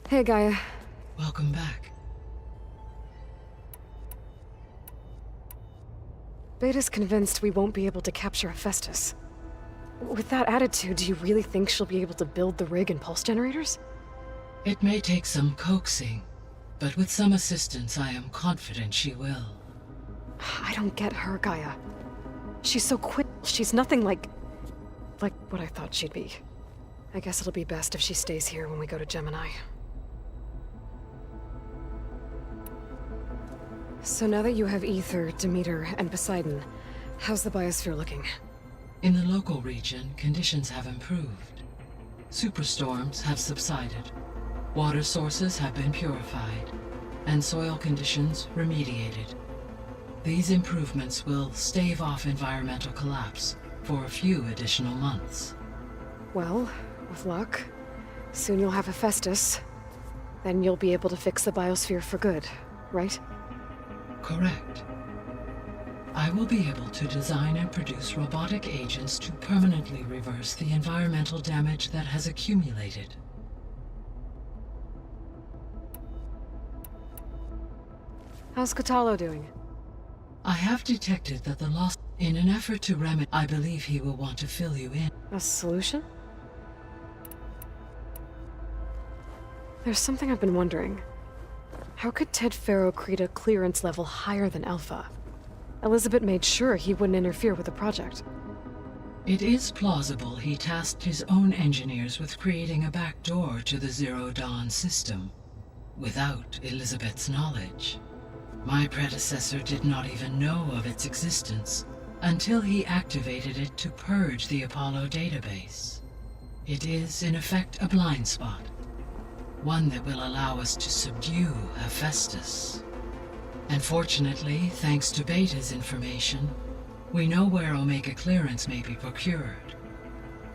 Hey, Gaia. Welcome back. Beta's convinced we won't be able to capture Hephaestus. With that attitude, do you really think she'll be able to build the rig and pulse generators? It may take some coaxing, but with some assistance I am confident she will. I don't get her, Gaia. She's so quick. She's nothing like what I thought she'd be. I guess it'll be best if she stays here when we go to Gemini. So now that you have Ether, Demeter, and Poseidon, how's the biosphere looking? In the local region, conditions have improved. Superstorms have subsided. Water sources have been purified, and soil conditions remediated. These improvements will stave off environmental collapse for a few additional months. Well, with luck, soon you'll have Hephaestus. Then you'll be able to fix the biosphere for good, right? Correct. I will be able to design and produce robotic agents to permanently reverse the environmental damage that has accumulated. How's Kotallo doing? I have detected that the loss... In an effort to remedy, I believe he will want to fill you in. A solution? There's something I've been wondering. How could Ted Faro create a clearance level higher than Alpha? Elizabeth made sure he wouldn't interfere with the project. It is plausible he tasked his own engineers with creating a backdoor to the Zero Dawn system, without Elizabeth's knowledge. My predecessor did not even know of its existence until he activated it to purge the Apollo database. It is, in effect, a blind spot. One that will allow us to subdue Hephaestus. And fortunately, thanks to Beta's information, we know where Omega clearance may be procured.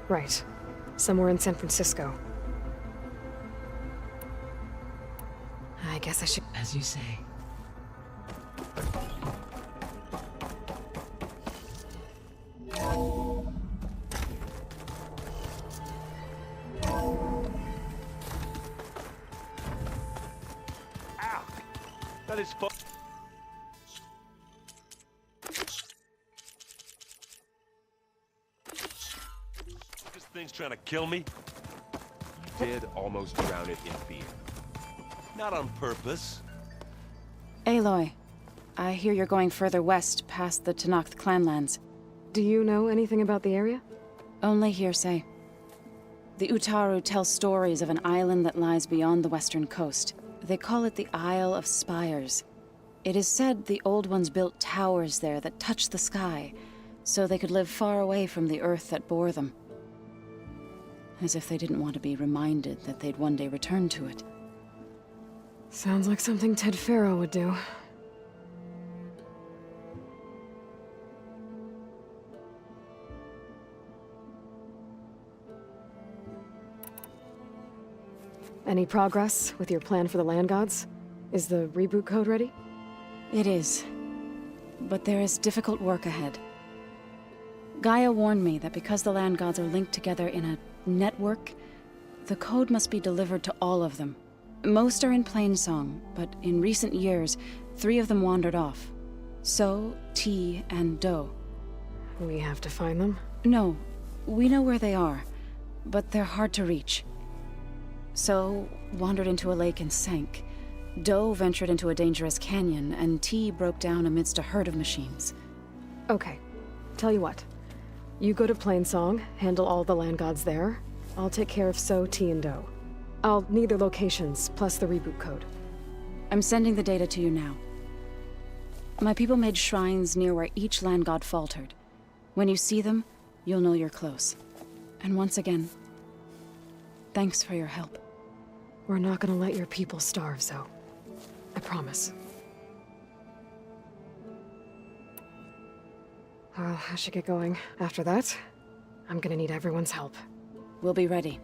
Right. Somewhere in San Francisco. I guess I should... As you say. That is fun. This thing's trying to kill me. You did almost drown it in fear. Not on purpose. Aloy, I hear you're going further west past the Tenakth clanlands. Do you know anything about the area? Only hearsay. The Utaru tell stories of an island that lies beyond the western coast. They call it the Isle of Spires. It is said the Old Ones built towers there that touch the sky, so they could live far away from the earth that bore them. As if they didn't want to be reminded that they'd one day return to it. Sounds like something Ted Faro would do. Any progress with your plan for the land gods? Is the reboot code ready? It is. But there is difficult work ahead. Gaia warned me that because the land gods are linked together in a network, the code must be delivered to all of them. Most are in Plainsong, but in recent years, 3 of them wandered off. So, T, and Do. We have to find them? No, we know where they are, but they're hard to reach. So, wandered into a lake and sank. Do ventured into a dangerous canyon, and T broke down amidst a herd of machines. Okay. Tell you what. You go to Plainsong, handle all the land gods there. I'll take care of So, T, and Do. I'll need their locations, plus the reboot code. I'm sending the data to you now. My people made shrines near where each land god faltered. When you see them, you'll know you're close. And once again, thanks for your help. We're not gonna let your people starve, Zo. I promise. Well, I should get going. After that, I'm gonna need everyone's help. We'll be ready.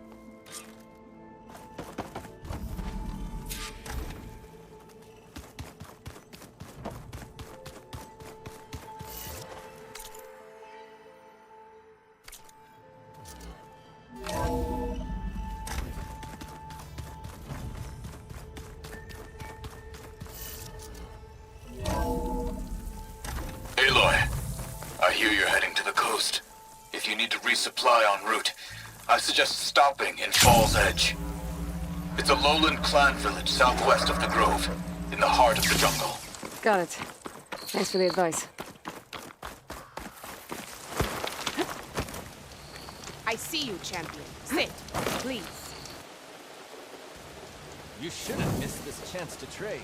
coast. If you need to resupply en route, I suggest stopping in Fall's Edge. It's a lowland clan village southwest of the Grove, in the heart of the jungle. Got it. Thanks for the advice. I see you, champion. Sit, please. You shouldn't miss this chance to trade.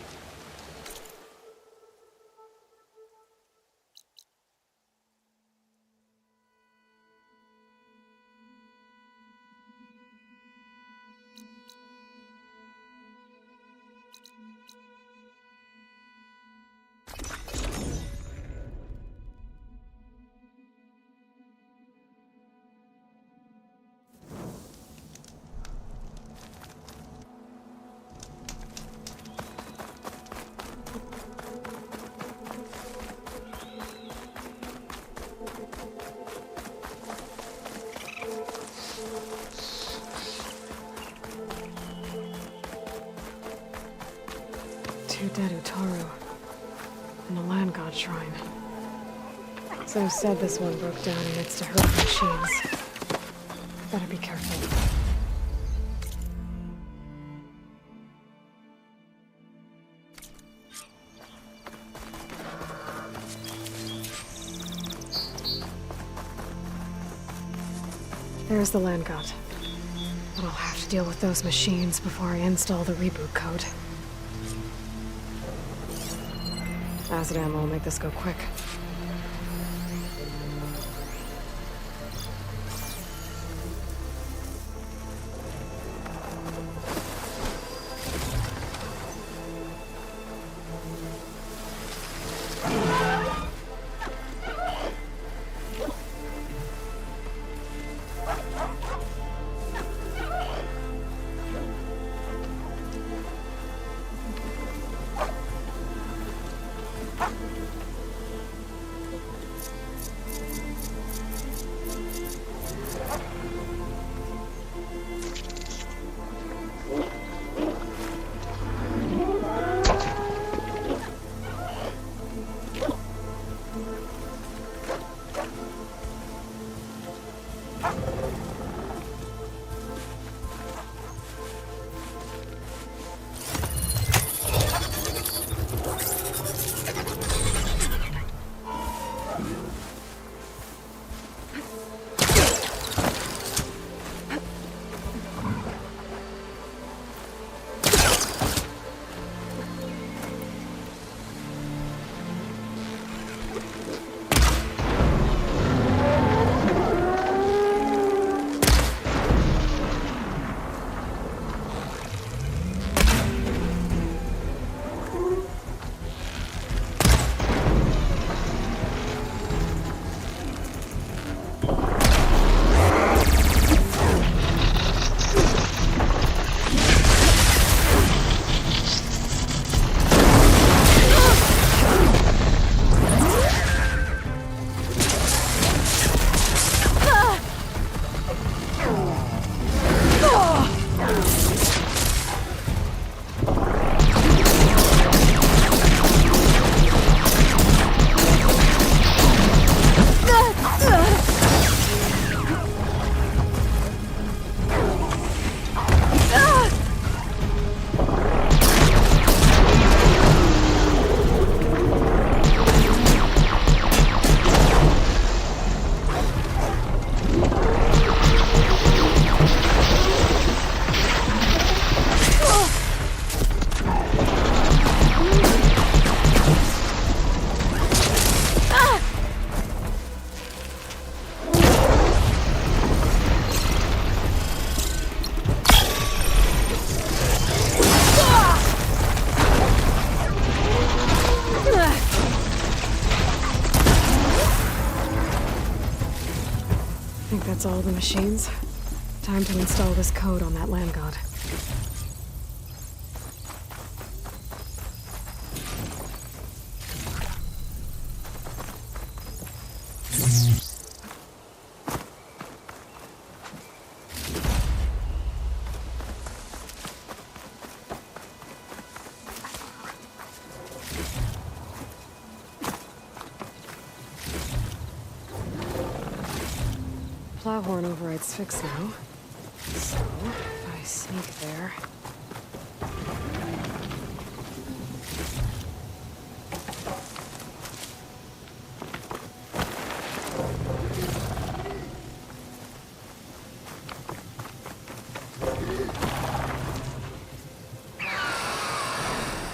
Two dead Utaru. And a land god shrine. So said this one broke down amidst a herd of machines. Better be careful. There's the land god. But I'll have to deal with those machines before I install the reboot code. Acid ammo will make this go quick. That's all the machines. Time to install this code on that land god. Plowhorn override's fixed now. So, if I sneak there...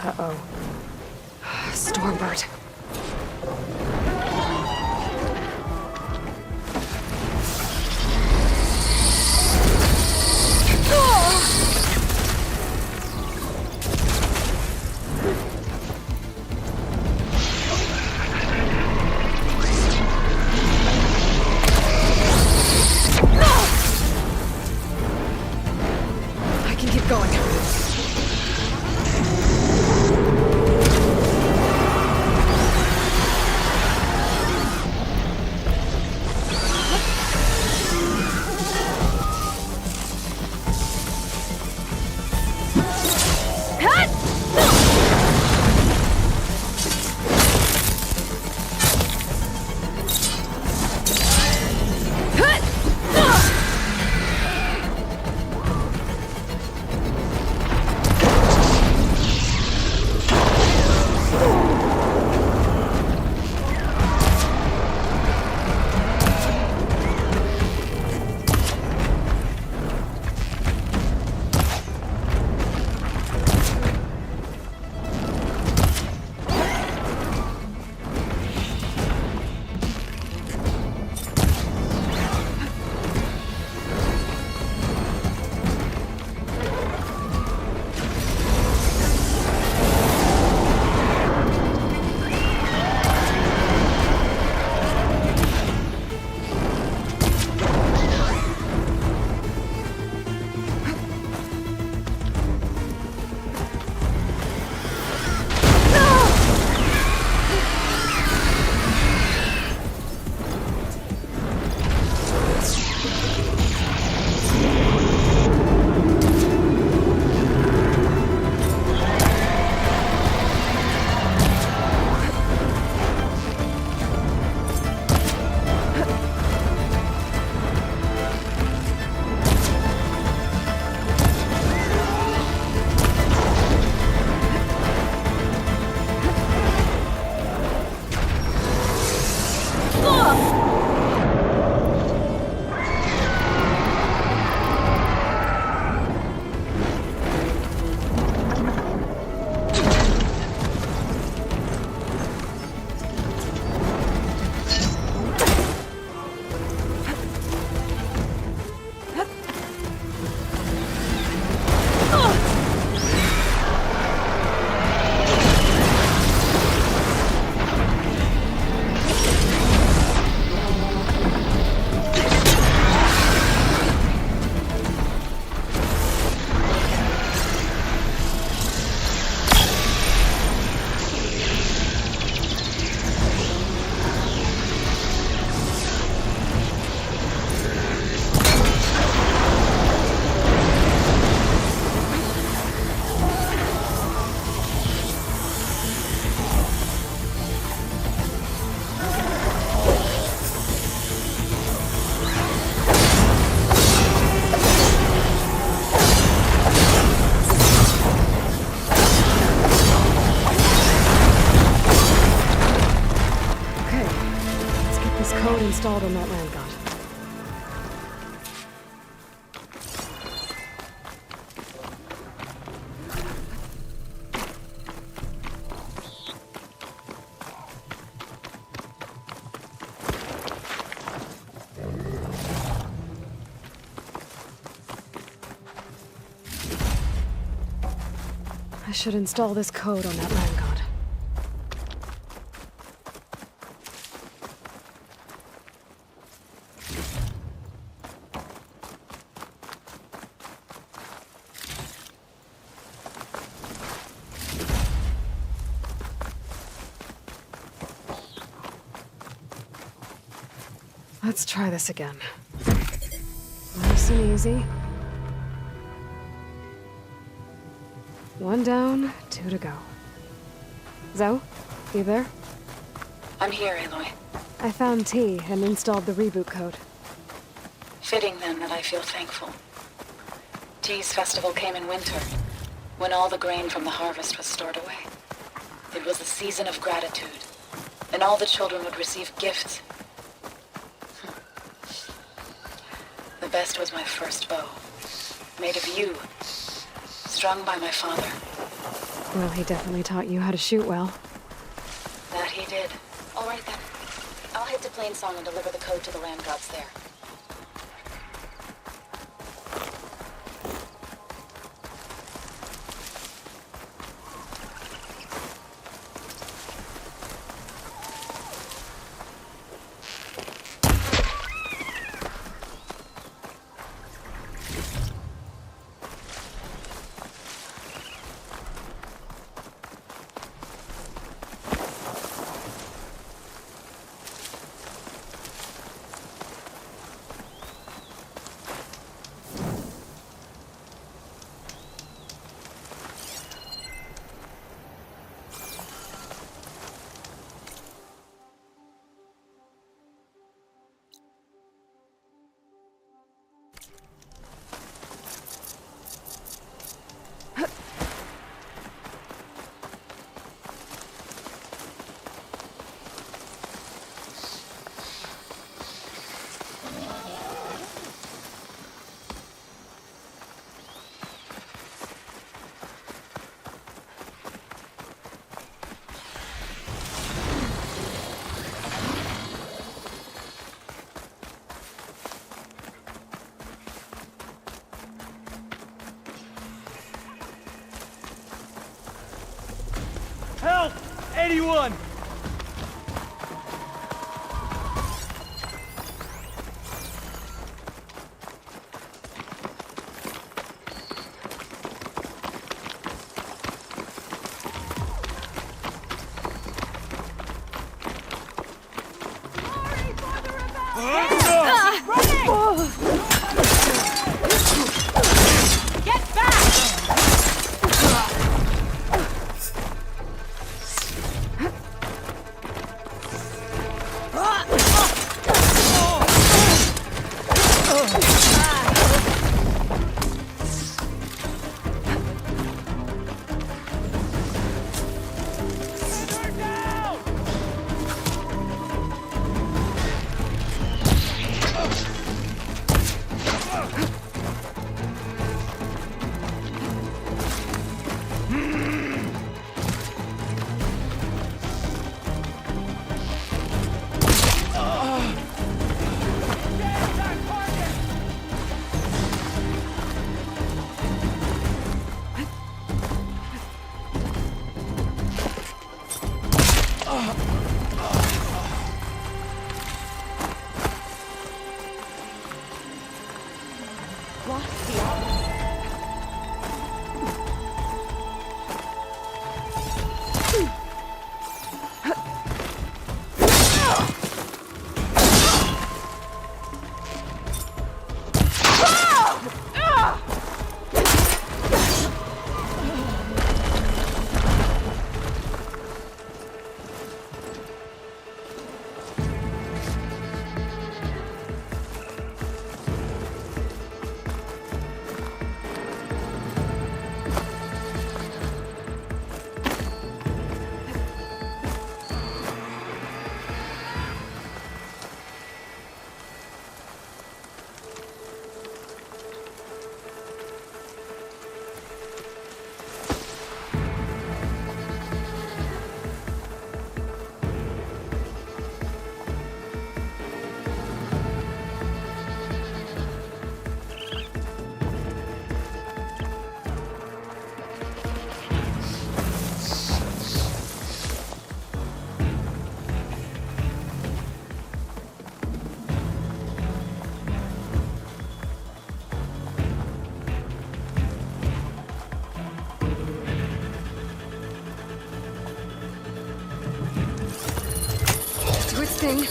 Uh-oh. Stormbird. I can keep going. Installed on that land god. I should install this code on that land god. Let's try this again. Nice and easy. One down, 2 to go. Zoe, you there? I'm here, Aloy. I found T and installed the reboot code. fitting then that I feel thankful. Tea's festival came in winter, when all the grain from the harvest was stored away. It was a season of gratitude, and all the children would receive gifts. The best was my first bow, made of yew, strung by my father. Well, he definitely taught you how to shoot well. That he did. All right then. I'll head to Plainsong and deliver the code to the land gods there. Help! Anyone! Get back! Thing.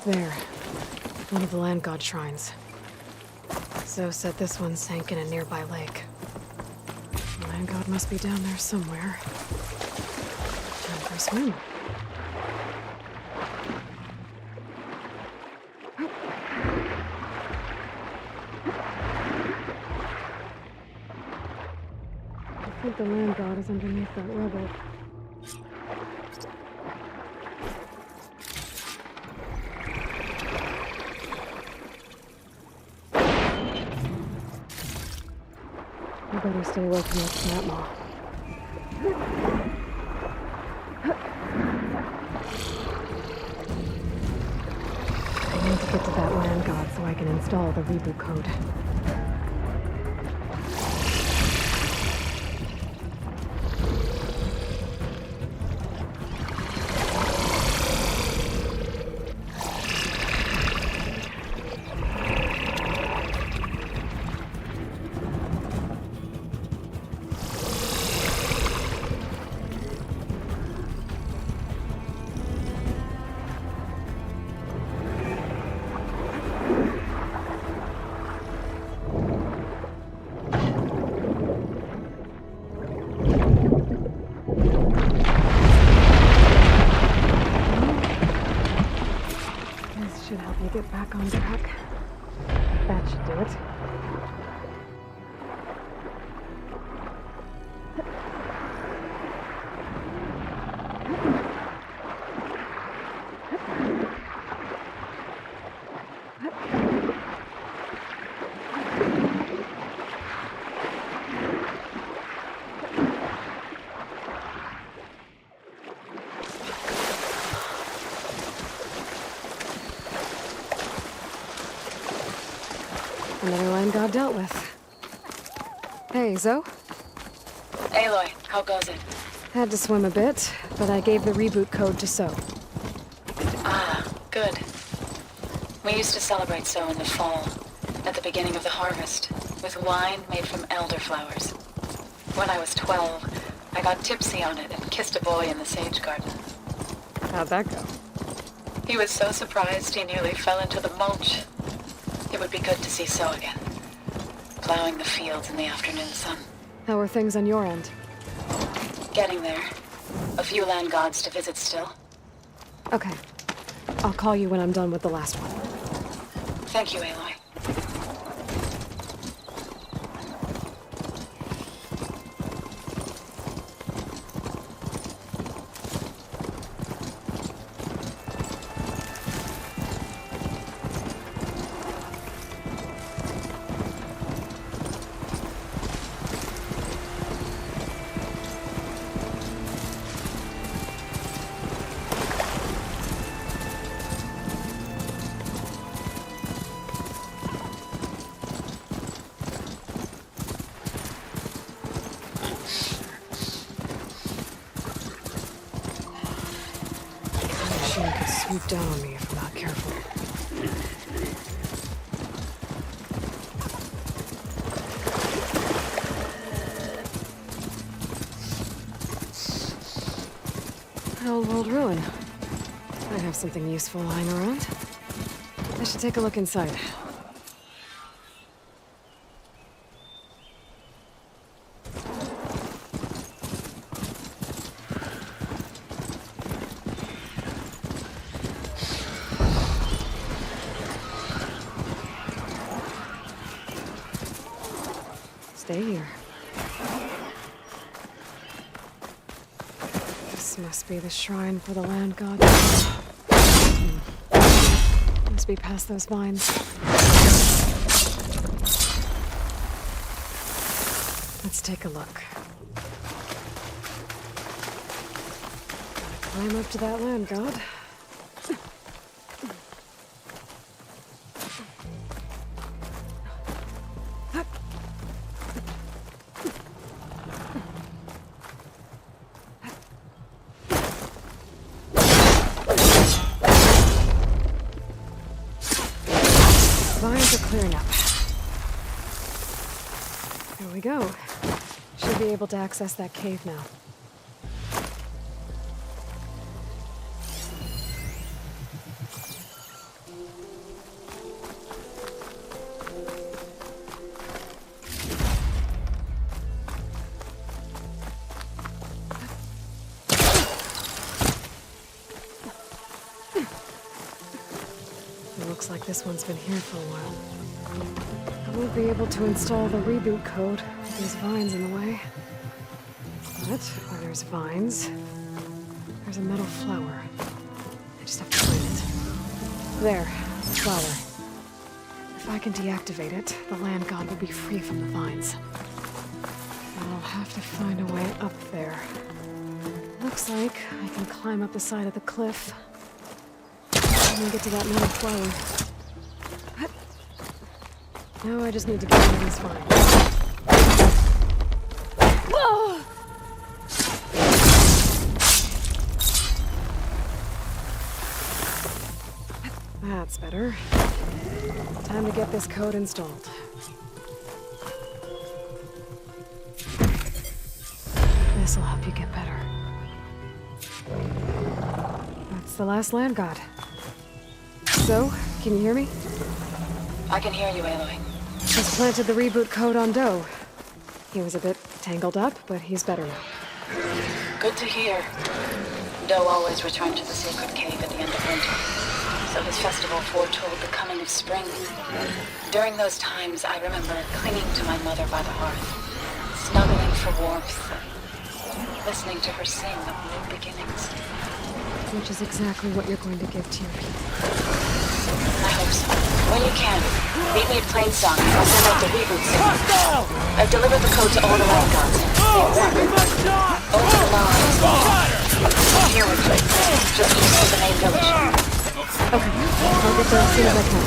There. One of the land god shrines. Zoe said this one sank in a nearby lake. The land god must be down there somewhere. Time for a swim. I think the land god is underneath that rubble. I better stay away from that snap maw. I need to get to that land god so I can install the reboot code. Should help you get back on track. That should do it. Another land god dealt with. Hey, Zoe? Aloy, how goes it? Had to swim a bit, but I gave the reboot code to So. Ah, good. We used to celebrate so in the fall, at the beginning of the harvest, with wine made from elderflowers. When I was 12, I got tipsy on it and kissed a boy in the sage garden. How'd that go? He was so surprised he nearly fell into the mulch. It would be good to see So again, plowing the fields in the afternoon sun. How are things on your end? Getting there. A few land gods to visit still. Okay. I'll call you when I'm done with the last one. Thank you, Aloy. Machine could swoop down on me if I'm not careful. An old world ruin. Might have something useful lying around. I should take a look inside. Stay here. This must be the shrine for the land god. Must be past those vines. Let's take a look. Gotta climb up to that land god. Vines are clearing up. There we go. Should be able to access that cave now. Looks like this one's been here for a while. I won't be able to install the reboot code with these vines in the way. But where there's vines, there's a metal flower. I just have to find it. There, the flower. If I can deactivate it, the land god will be free from the vines. I'll have to find a way up there. Looks like I can climb up the side of the cliff and get to that metal flower. Now I just need to get into these vines. Whoa! That's better. Time to get this code installed. This'll help you get better. That's the last land god. So, can you hear me? I can hear you, Aloy. Just planted the reboot code on Doe. He was a bit tangled up, but he's better now. Good to hear. Doe always returned to the sacred cave at the end of winter, so his festival foretold the coming of spring. During those times, I remember clinging to my mother by the hearth, snuggling for warmth, listening to her sing of new beginnings. Which is exactly what you're going to give to your people. I hope so. When you can, meet me at Plainsong and I'll send out the reboot signal. I've delivered the code to all the land gods. They work. Over the lines. Here with me. Just east of the main village. Okay, I'll get there as soon as I can.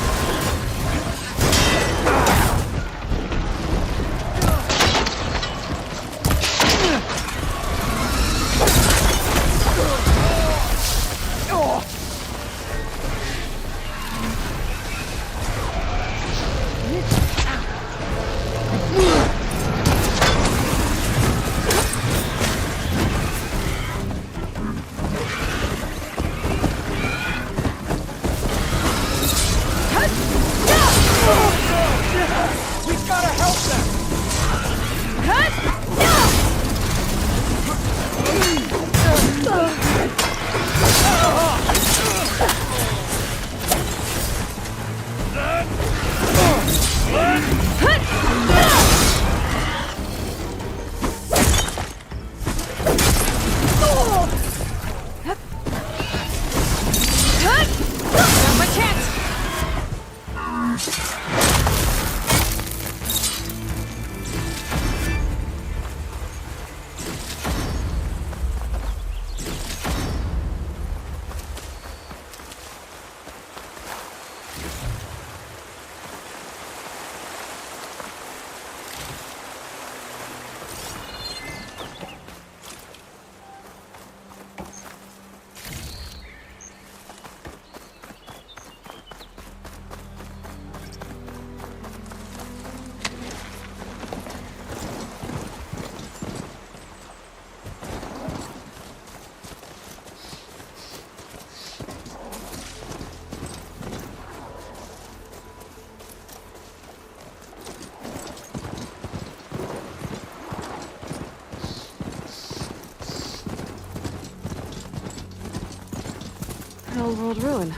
Old ruin.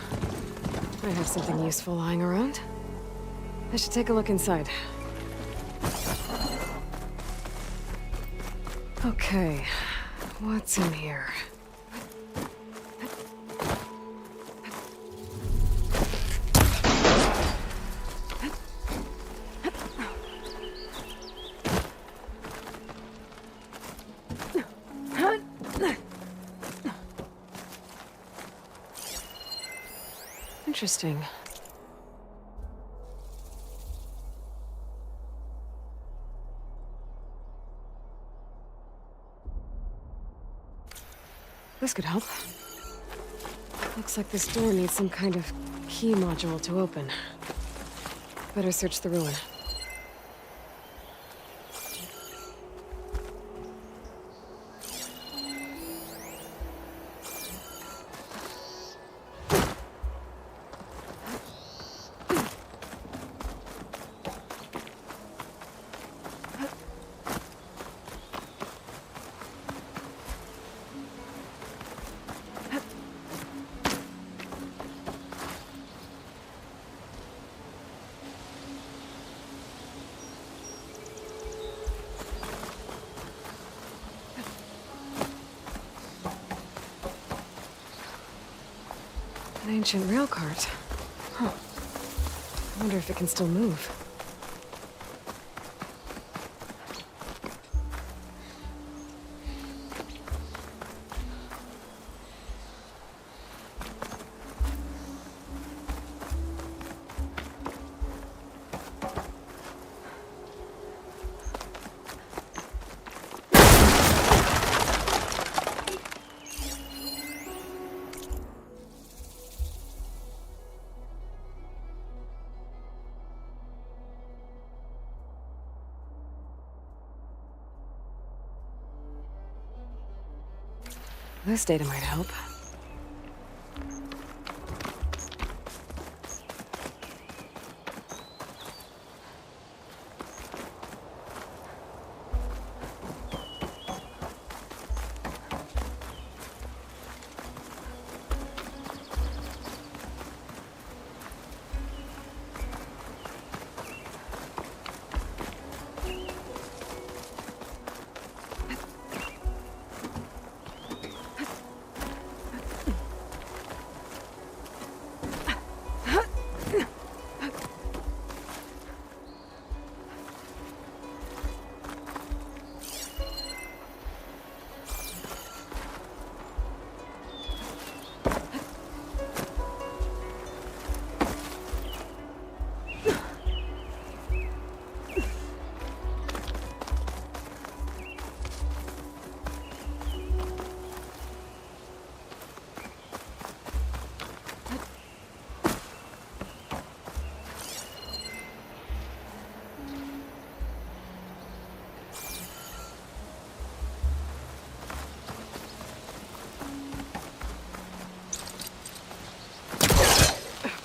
Might have something useful lying around. I should take a look inside. Okay, what's in here? Interesting. This could help. Looks like this door needs some kind of key module to open. Better search the ruin. ancient rail cart. Huh. I wonder if it can still move. This data might help.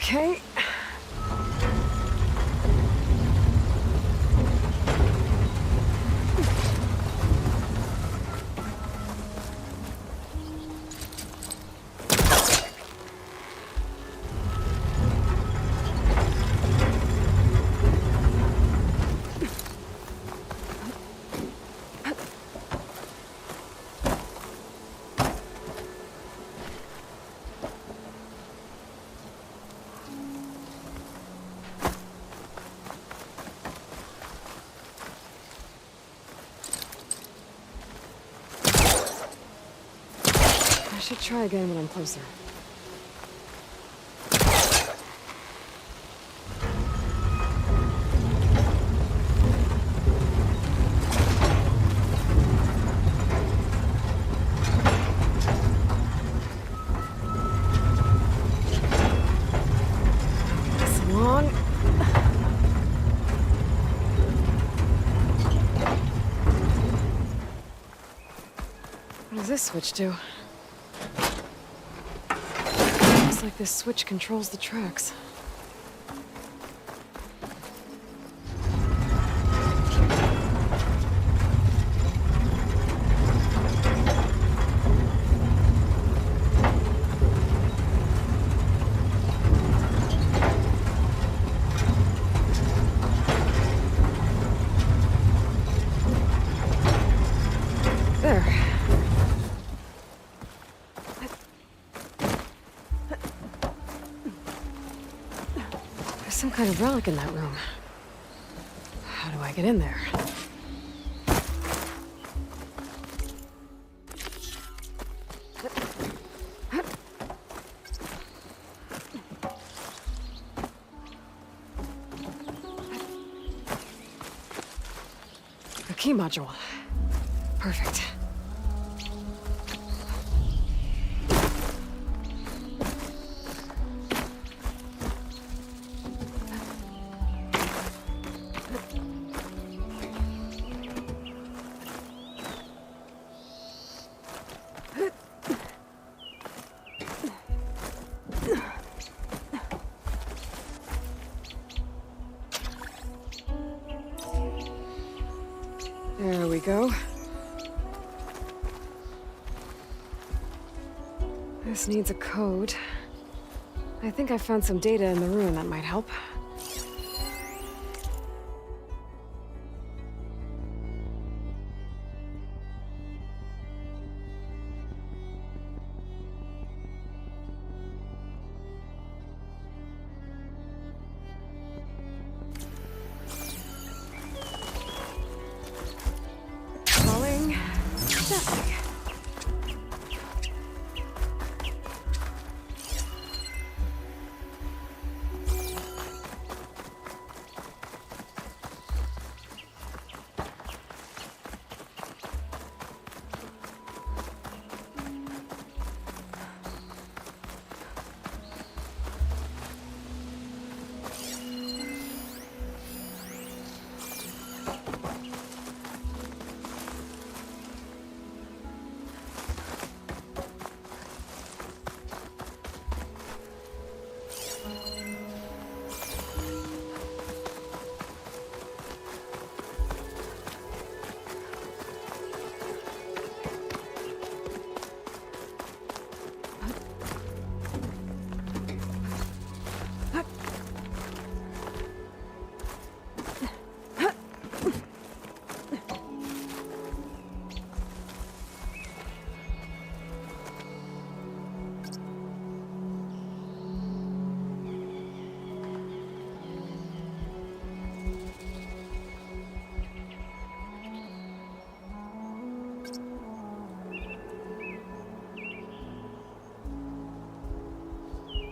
Okay. I should try again when I'm closer. It's long. What does this switch do? Looks like this switch controls the tracks. There. There's some kind of relic in that room. How do I get in there? The key module. Perfect. There we go. This needs a code. I think I found some data in the ruin that might help. nothing.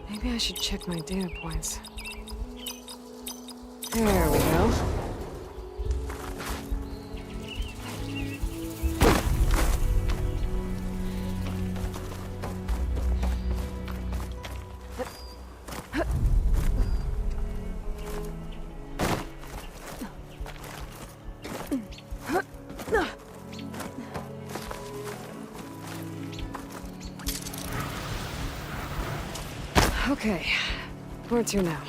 Maybe I should check my data points. There we go. Okay, where to now?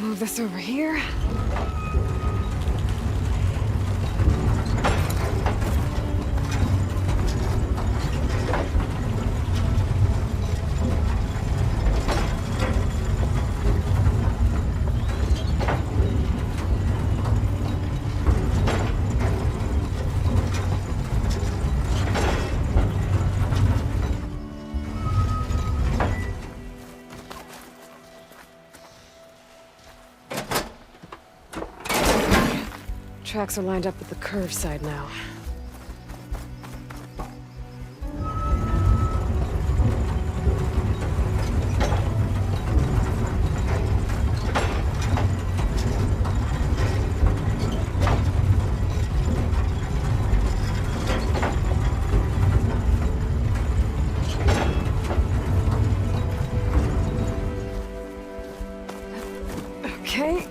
Move this over here. Tracks are lined up with the curve side now. Okay.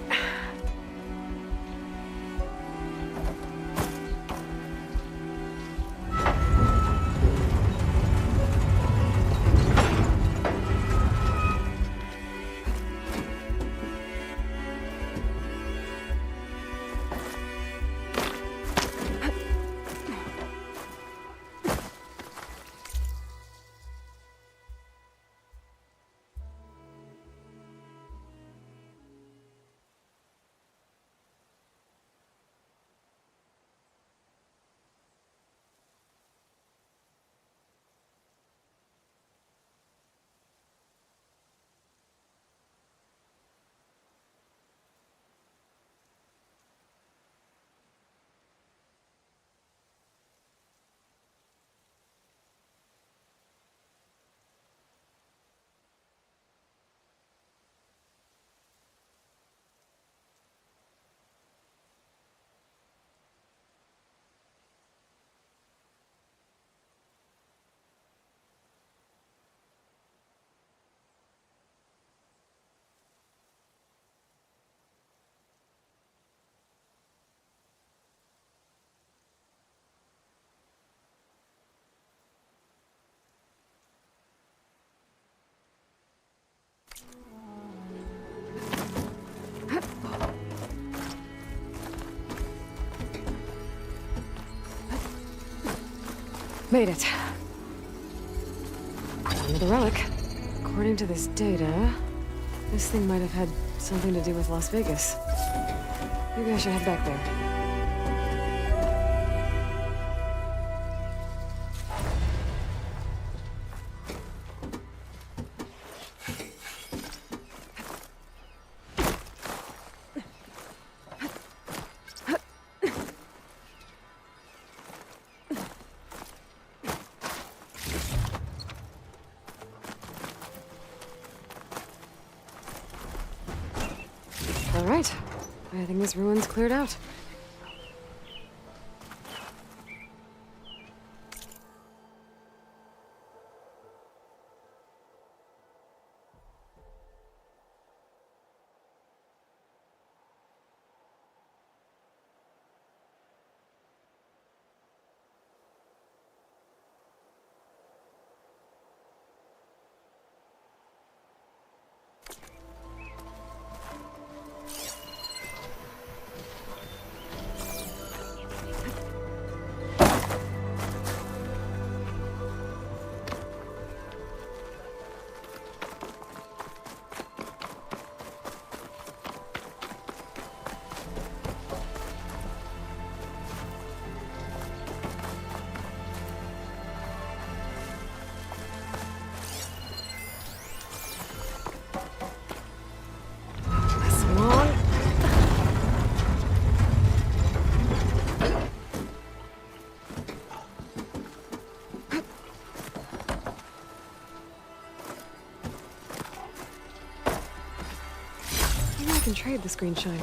Made it. Found the relic. According to this data, this thing might have had something to do with Las Vegas. Maybe I should head back there. All right. I think this ruin's cleared out. I can trade the screen shine.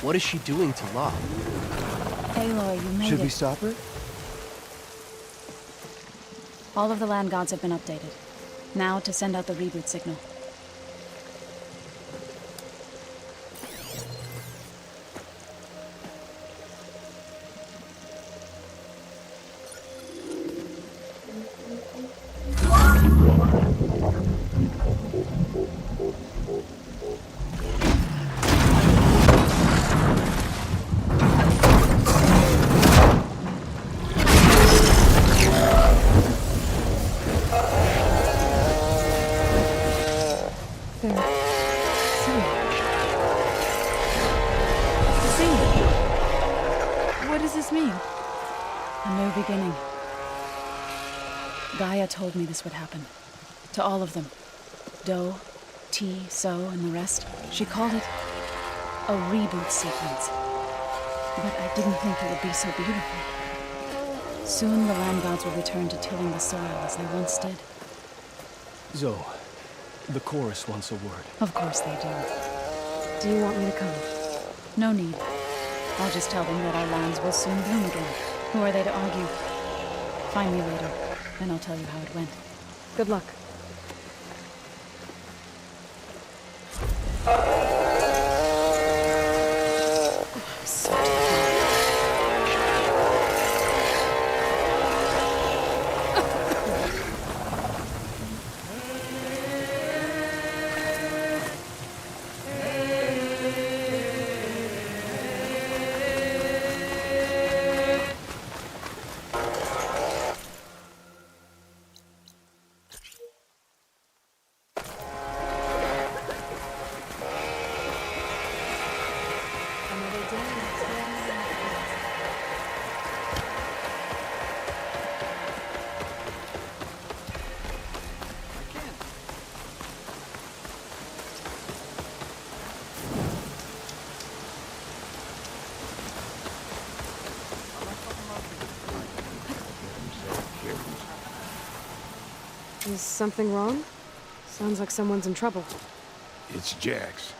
What is she doing to Locke? Aloy, you made Should it. we stop her? All of the land gods have been updated. Now to send out the reboot signal. What does this mean? A new beginning. Gaia told me this would happen. To all of them. Do, T, So, and the rest. She called it a reboot sequence. But I didn't think it would be so beautiful. Soon the land gods will return to tilling the soil as they once did. Zoe, the chorus wants a word. Of course they do. Do you want me to come? No need. I'll just tell them that our lands will soon bloom again. Who are they to argue? Find me later, and I'll tell you how it went. Good luck. Is something wrong? Sounds like someone's in trouble. It's Jax.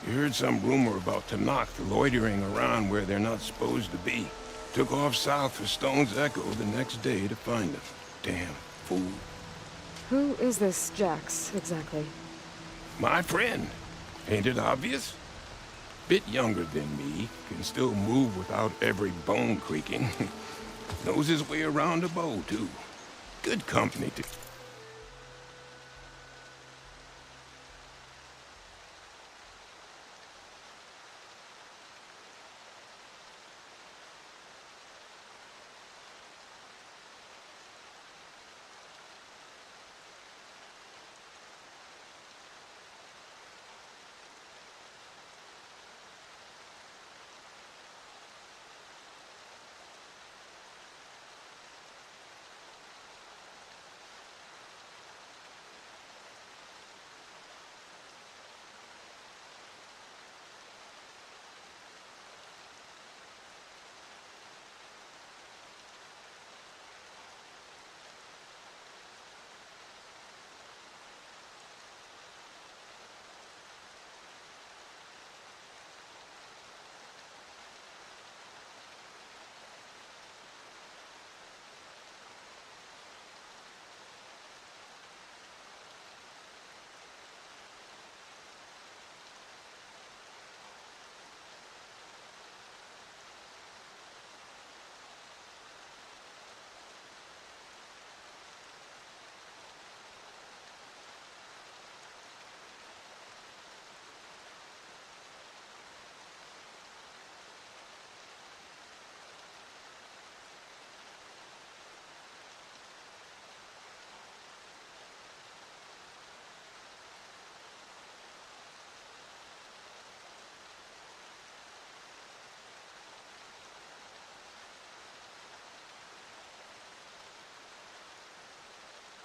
You heard some rumor about Tanakh loitering around where they're not supposed to be. Took off south for Stone's Echo the next day to find them. Damn fool. Who is this Jax, exactly? My friend. Ain't it obvious? Bit younger than me, can still move without every bone creaking. Knows his way around a bow, too. Good company to...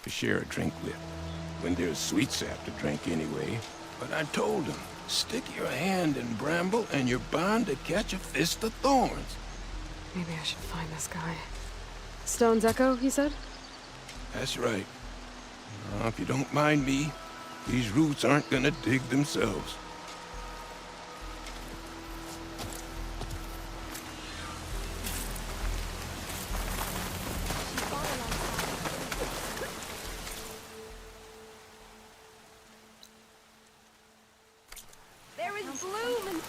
to share a drink with. When there's sweet sap to drink anyway. But I told him, stick your hand in bramble and you're bound to catch a fist of thorns. Maybe I should find this guy. Stone's Echo, he said? That's right. Now, if you don't mind me, these roots aren't gonna dig themselves. There is bloom and...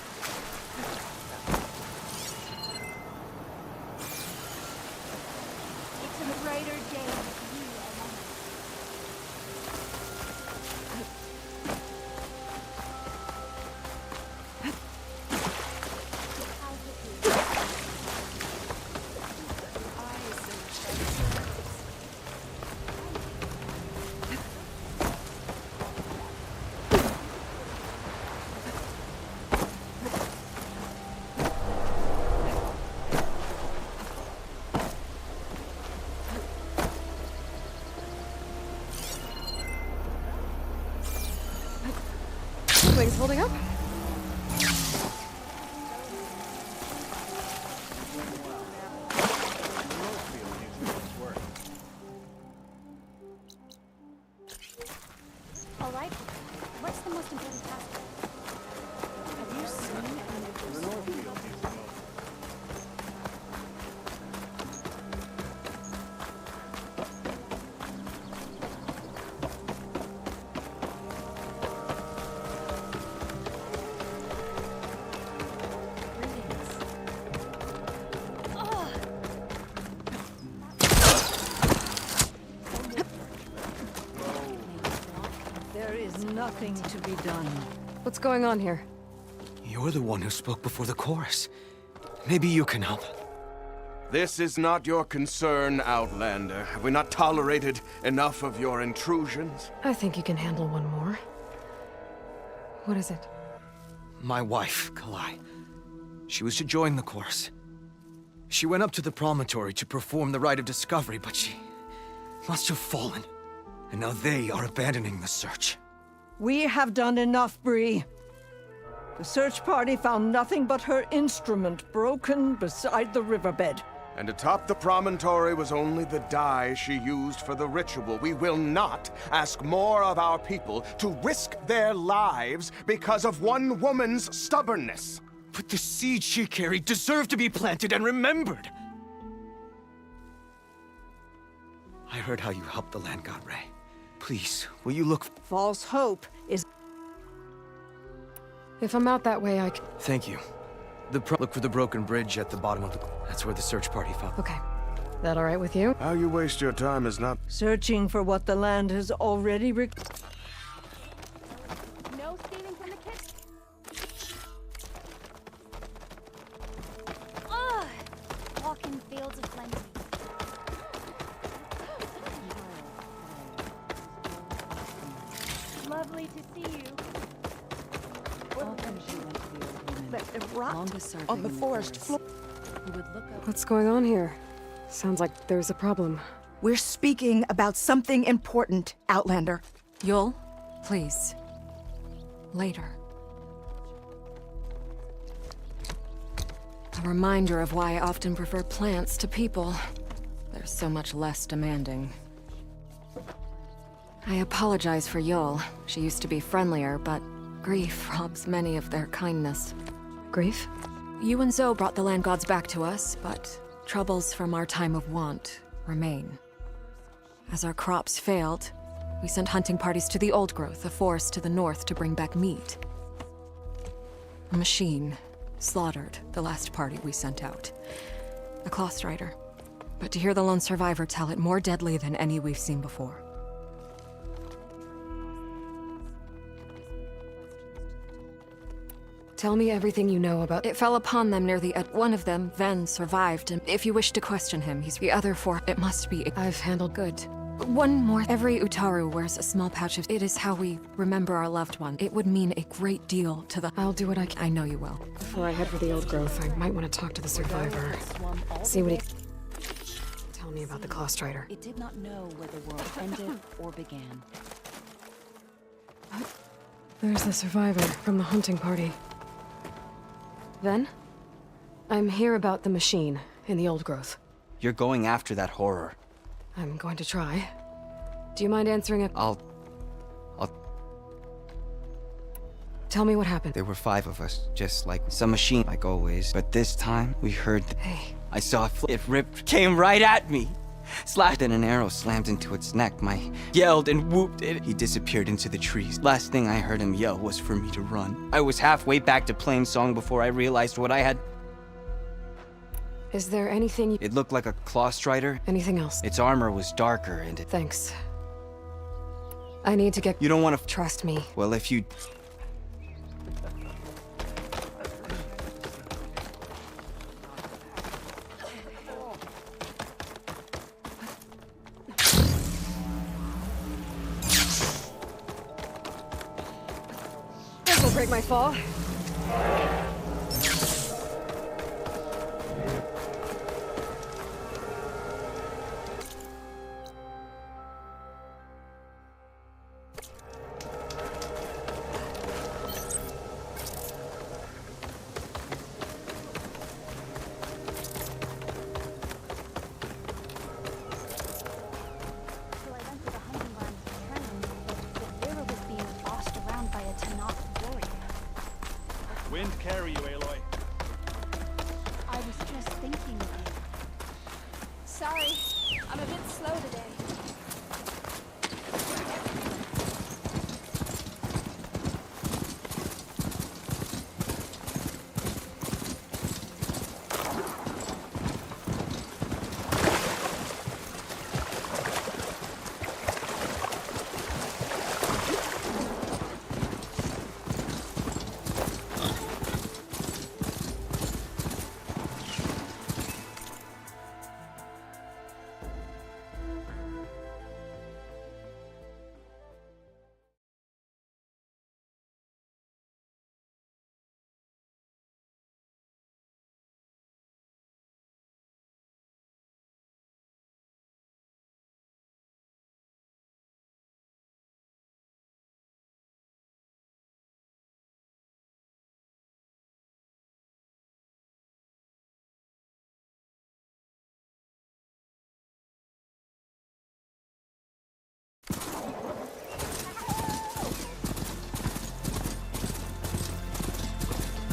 It's a brighter day with you among us. Wings holding up? All right. What's the most important task? Have you seen any of those? There is nothing to be done. What's going on here? You're the one who spoke before the chorus. Maybe you can help. This is not your concern, Outlander. Have we not tolerated enough of your intrusions? I think you can handle one more. What is it? My wife, Kalai. She was to join the chorus. She went up to the promontory to perform the rite of discovery, but she must have fallen. And now they are abandoning the search. We have done enough, Bree. The search party found nothing but her instrument broken beside the riverbed. And atop the promontory was only the dye she used for the ritual. We will not ask more of our people to risk their lives because of one woman's stubbornness. But the seed she carried deserved to be planted and remembered. I heard how you helped the land god Ray. Please, will you look... False hope is... If I'm out that way, I can... Thank you. Look for the broken bridge at the bottom of the... That's where the search party found... Okay. That all right with you? How you waste your time is not... Searching for what the land has already No stealing from the kids. Ugh! Walking fields of plenty. Lovely to see you. On the forest floor. What's going on here? Sounds like there's a problem. We're speaking about something important, Outlander. Yul, please. Later. A reminder of why I often prefer plants to people. They're so much less demanding. I apologize for Yul. She used to be friendlier, but grief robs many of their kindness. Grief? You and Zoe brought the land gods back to us, but troubles from our time of want remain. As our crops failed, we sent hunting parties to the Old Growth, a forest to the north, to bring back meat. A machine slaughtered the last party we sent out. A cloth strider. But to hear the lone survivor tell it, more deadly than any we've seen before. Tell me everything you know about... It fell upon them near the... One of them, Ven, survived, and if you wish to question him, he's the other four. It must be... I've handled good. One more. Every Utaru wears a small patch of... It is how we remember our loved one. It would mean a great deal to the... I'll do what I can. I know you will. Before I head for the Old Growth, I might want to talk to the survivor. See what he... Tell me about the Claw Strider. It did not know where the world ended or began. There's the survivor from the hunting party. Ven? I'm here about the machine in the Old Growth. You're going after that horror. I'm going to try. Do you mind answering a... I'll... Tell me what happened. There were 5 of us, just like some machine, like always. But this time, we heard... Hey. I saw it ripped, came right at me. Slashed and an arrow slammed into its neck. I yelled and whooped it. He disappeared into the trees. Last thing I heard him yell was for me to run. I was halfway back to Plainsong before I realized what I had... Is there anything... It looked like a claw strider. Anything else? Its armor was darker and it... Thanks. I need to get... You don't want to... Trust me. Well, if you... This will break my fall. Wind carry you, Aloy. I was just thinking of you. Sorry, I'm a bit slow today.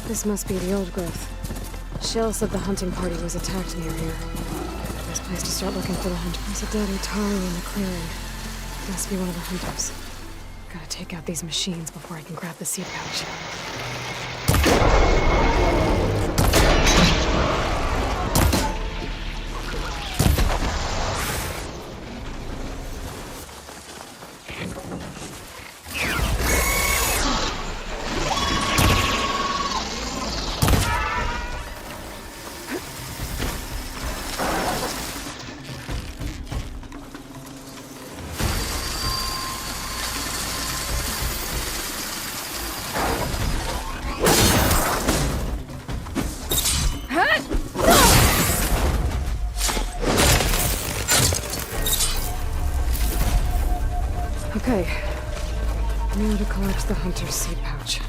This must be the old growth. Shell said the hunting party was attacked near here. Best place to start looking for the hunter. There's a dead Utari in the clearing. Must be one of the hunters. Gotta take out these machines before I can grab the seed pouch. Okay. Now to collect the hunter's seed pouch.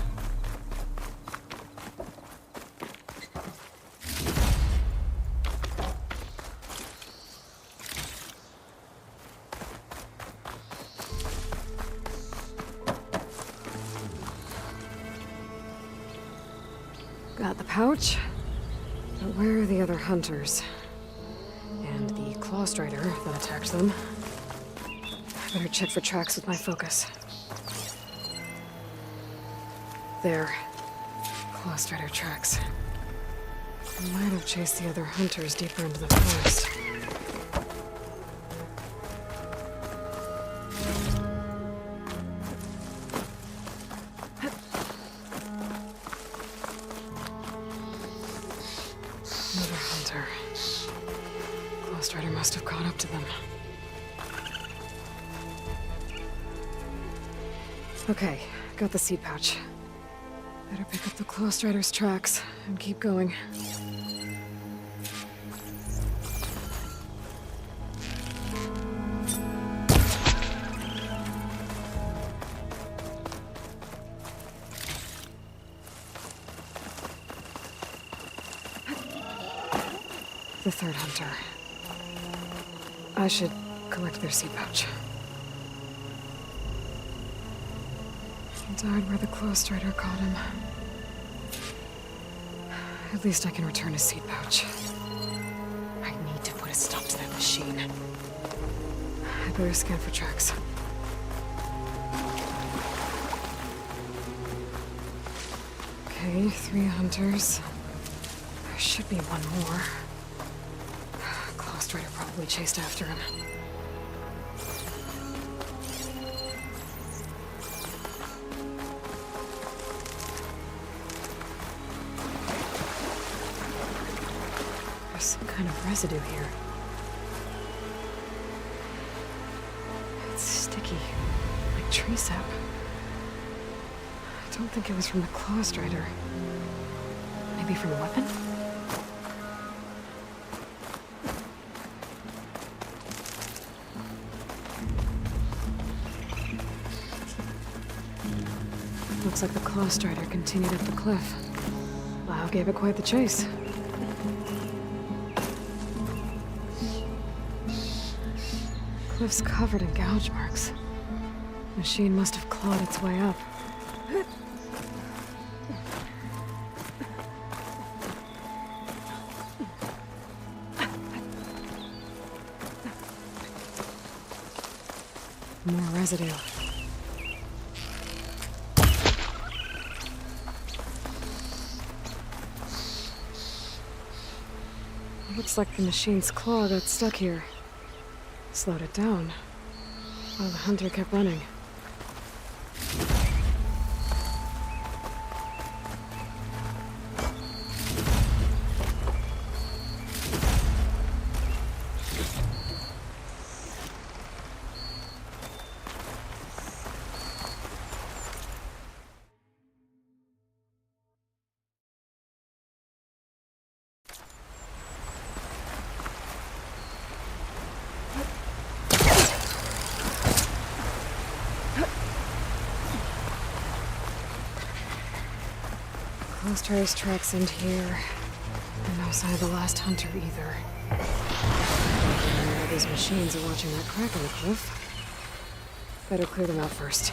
Got the pouch. But where are the other hunters? And the claw strider that attacked them? I better check for tracks with my focus. There. Claw strider tracks. I might have chased the other hunters deeper into the forest. Another hunter. Claw strider must have caught up to them. Okay, got the seed pouch. Better pick up the claw strider's tracks and keep going. The third hunter. I should collect their seed pouch. He died where the claw strider caught him. At least I can return his seed pouch. I need to put a stop to that machine. I better scan for tracks. Okay, 3 hunters. There should be one more. Claw strider probably chased after him. There's some kind of residue here. It's sticky, like tree sap. I don't think it was from the claw strider. Maybe from a weapon? Looks like the claw strider continued up the cliff. Wow, gave it quite the chase. Cliff's covered in gouge marks. Machine must have clawed its way up. More residue. Looks like the machine's claw got stuck here. Slowed it down, while the hunter kept running. Claw strider's tracks end here. And no sign of the last hunter either. These machines are watching that crack in the cliff. Better clear them out first.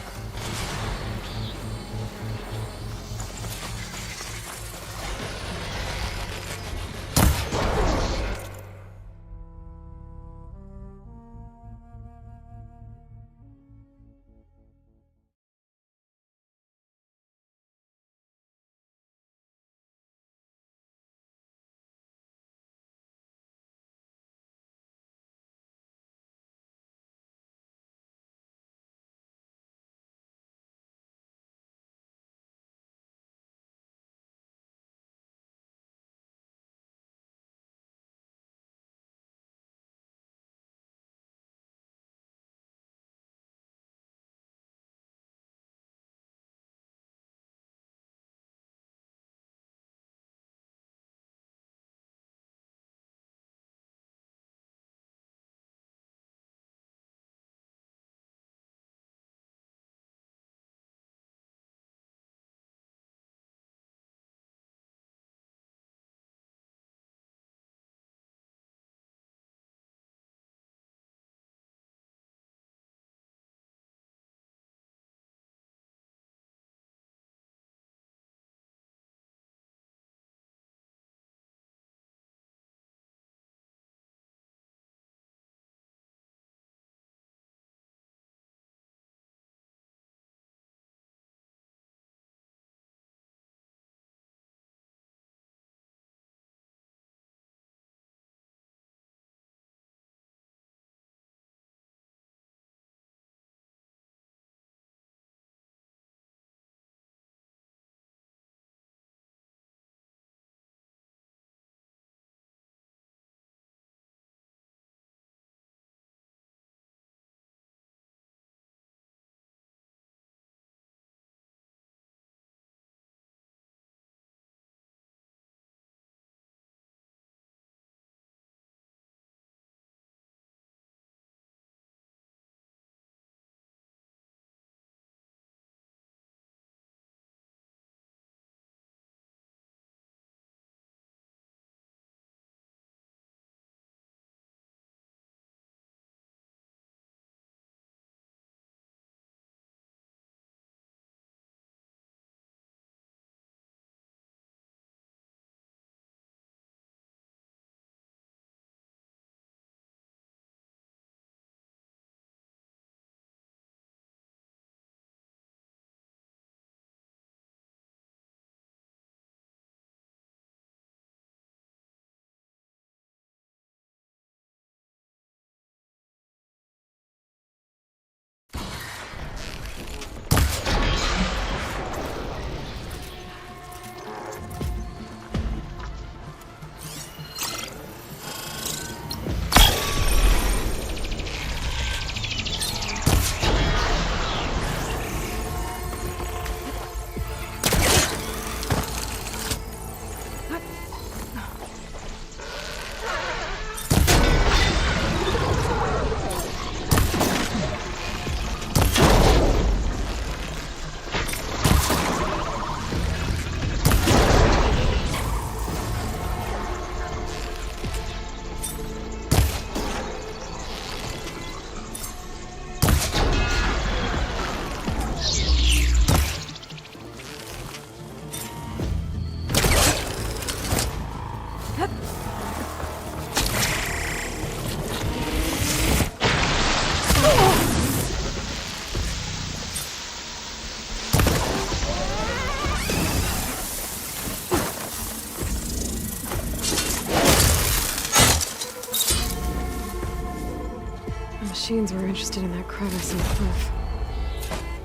machines were interested in that crevice in the cliff.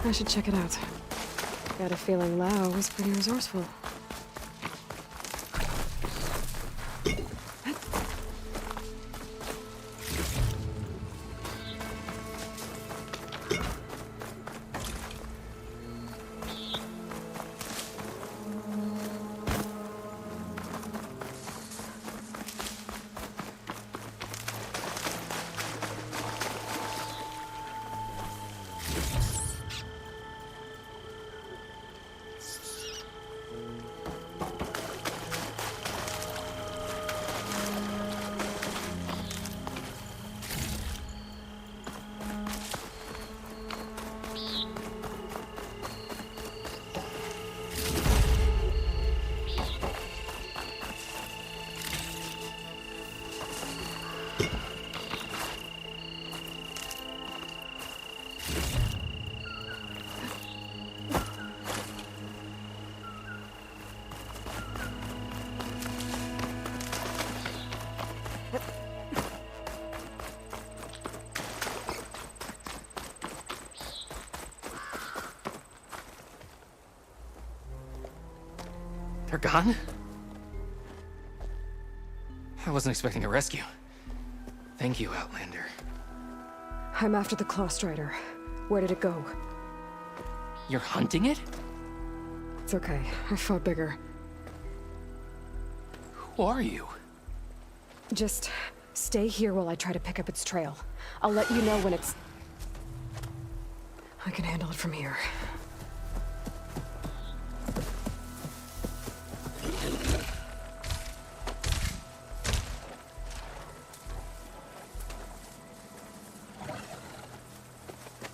I should check it out. Got a feeling Lao was pretty resourceful. They're gone? I wasn't expecting a rescue. Thank you, Outlander. I'm after the Claw Strider. Where did it go? You're hunting it? It's okay. I fought bigger. Who are you? Just stay here while I try to pick up its trail. I'll let you know when it's... I can handle it from here.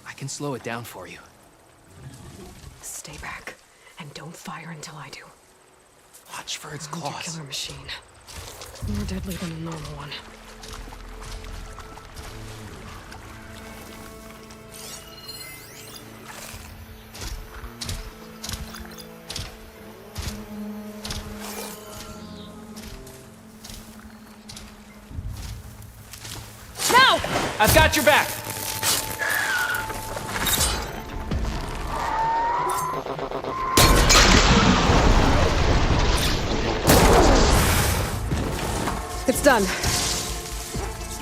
I can slow it down for you. Stay back, and don't fire until I do. Watch for its Hunter claws. killer machine. More deadly than a normal one. No! I've got your back! It's done.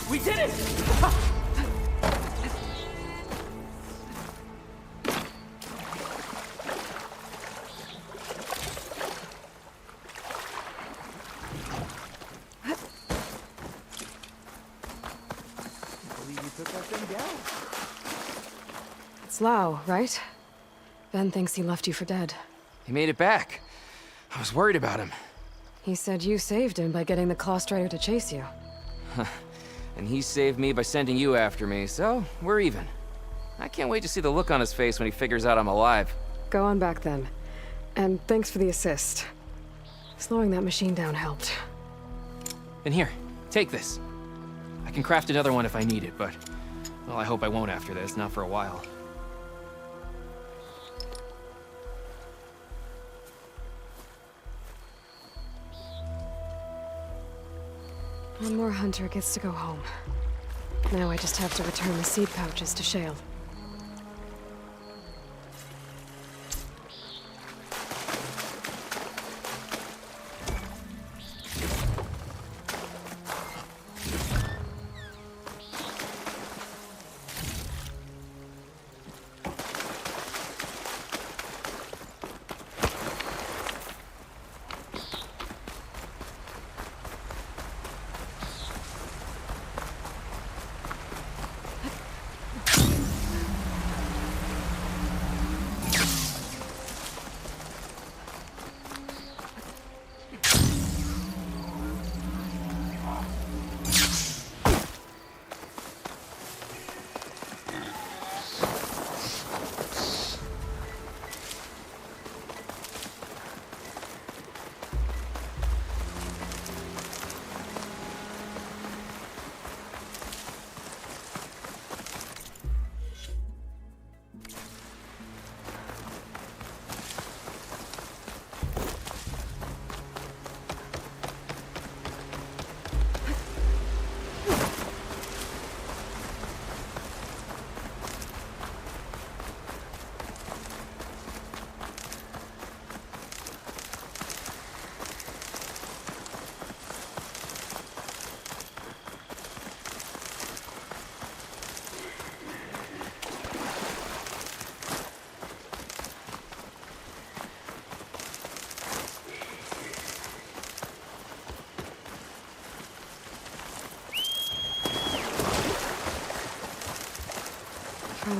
We did it! It's Lao, right? Ben thinks he left you for dead. He made it back. I was worried about him. He said you saved him by getting the Claw Strider to chase you. And he saved me by sending you after me, so we're even. I can't wait to see the look on his face when he figures out I'm alive. Go on back then. And thanks for the assist. Slowing that machine down helped. And here, take this. I can craft another one if I need it, but... well, I hope I won't after this, not for a while. One more hunter gets to go home. Now I just have to return the seed pouches to Shale.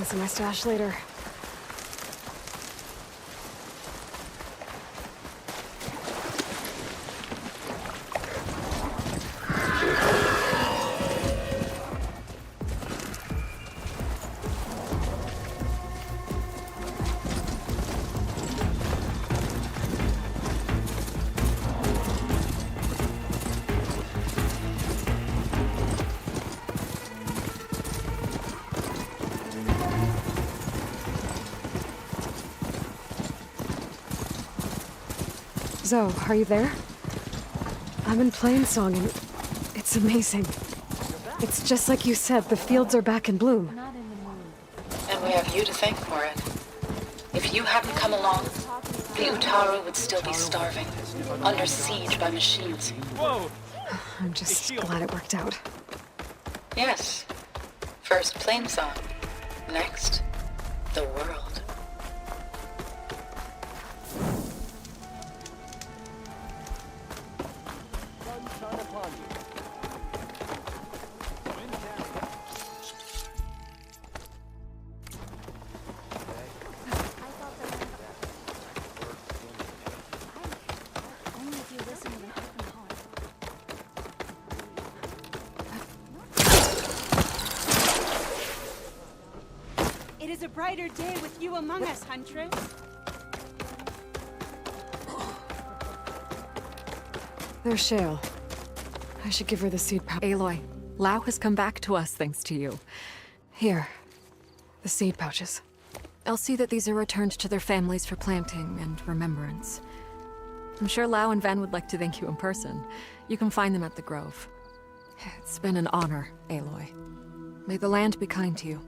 what's in my stash later. Zoe, are you there? I'm in Plainsong and it's amazing. It's just like you said, the fields are back in bloom. And we have you to thank for it. If you hadn't come along, the Utaru would still be starving, under siege by machines. Whoa! I'm just glad it worked out. Yes. First Plainsong. Next, the world. It is a brighter day with you among us, Huntress. There's Shale. I should give her the seed pouch. Aloy, Lao has come back to us thanks to you. Here. The seed pouches. I'll see that these are returned to their families for planting and remembrance. I'm sure Lao and Van would like to thank you in person. You can find them at the Grove. It's been an honor, Aloy. May the land be kind to you.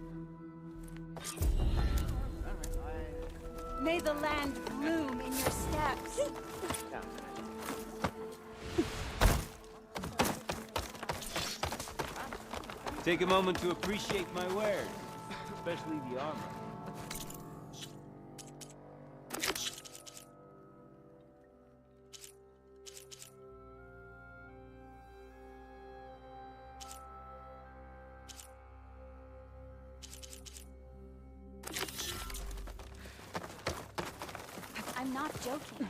May the land bloom in your steps. Take a moment to appreciate my wares, especially the armor. I'm not joking.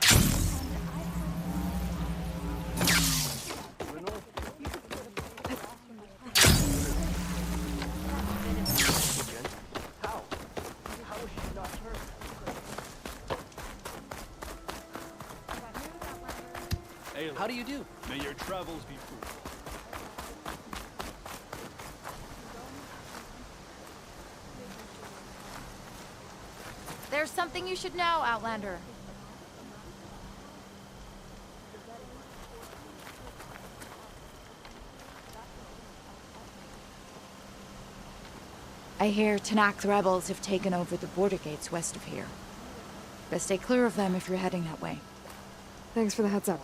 How do you do? May your travels be fruitful. There's something you should know, Outlander. I hear Tanakh rebels have taken over the border gates west of here. Best stay clear of them if you're heading that way. Thanks for the heads up.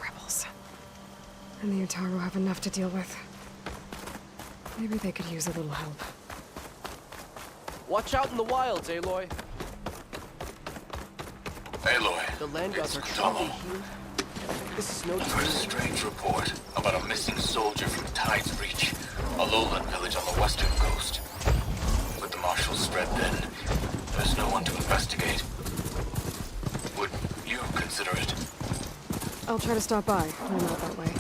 Rebels. And the Utaru have enough to deal with. Maybe they could use a little help. Watch out in the wilds, Aloy. Aloy, The land gods are Tomo. truly here. This is no I've heard a strange report about a missing soldier from Tide's Reach, a lowland village on the western coast. With the marshals spread thin, there's no one to investigate. Would you consider it? I'll try to stop by when I'm out that way.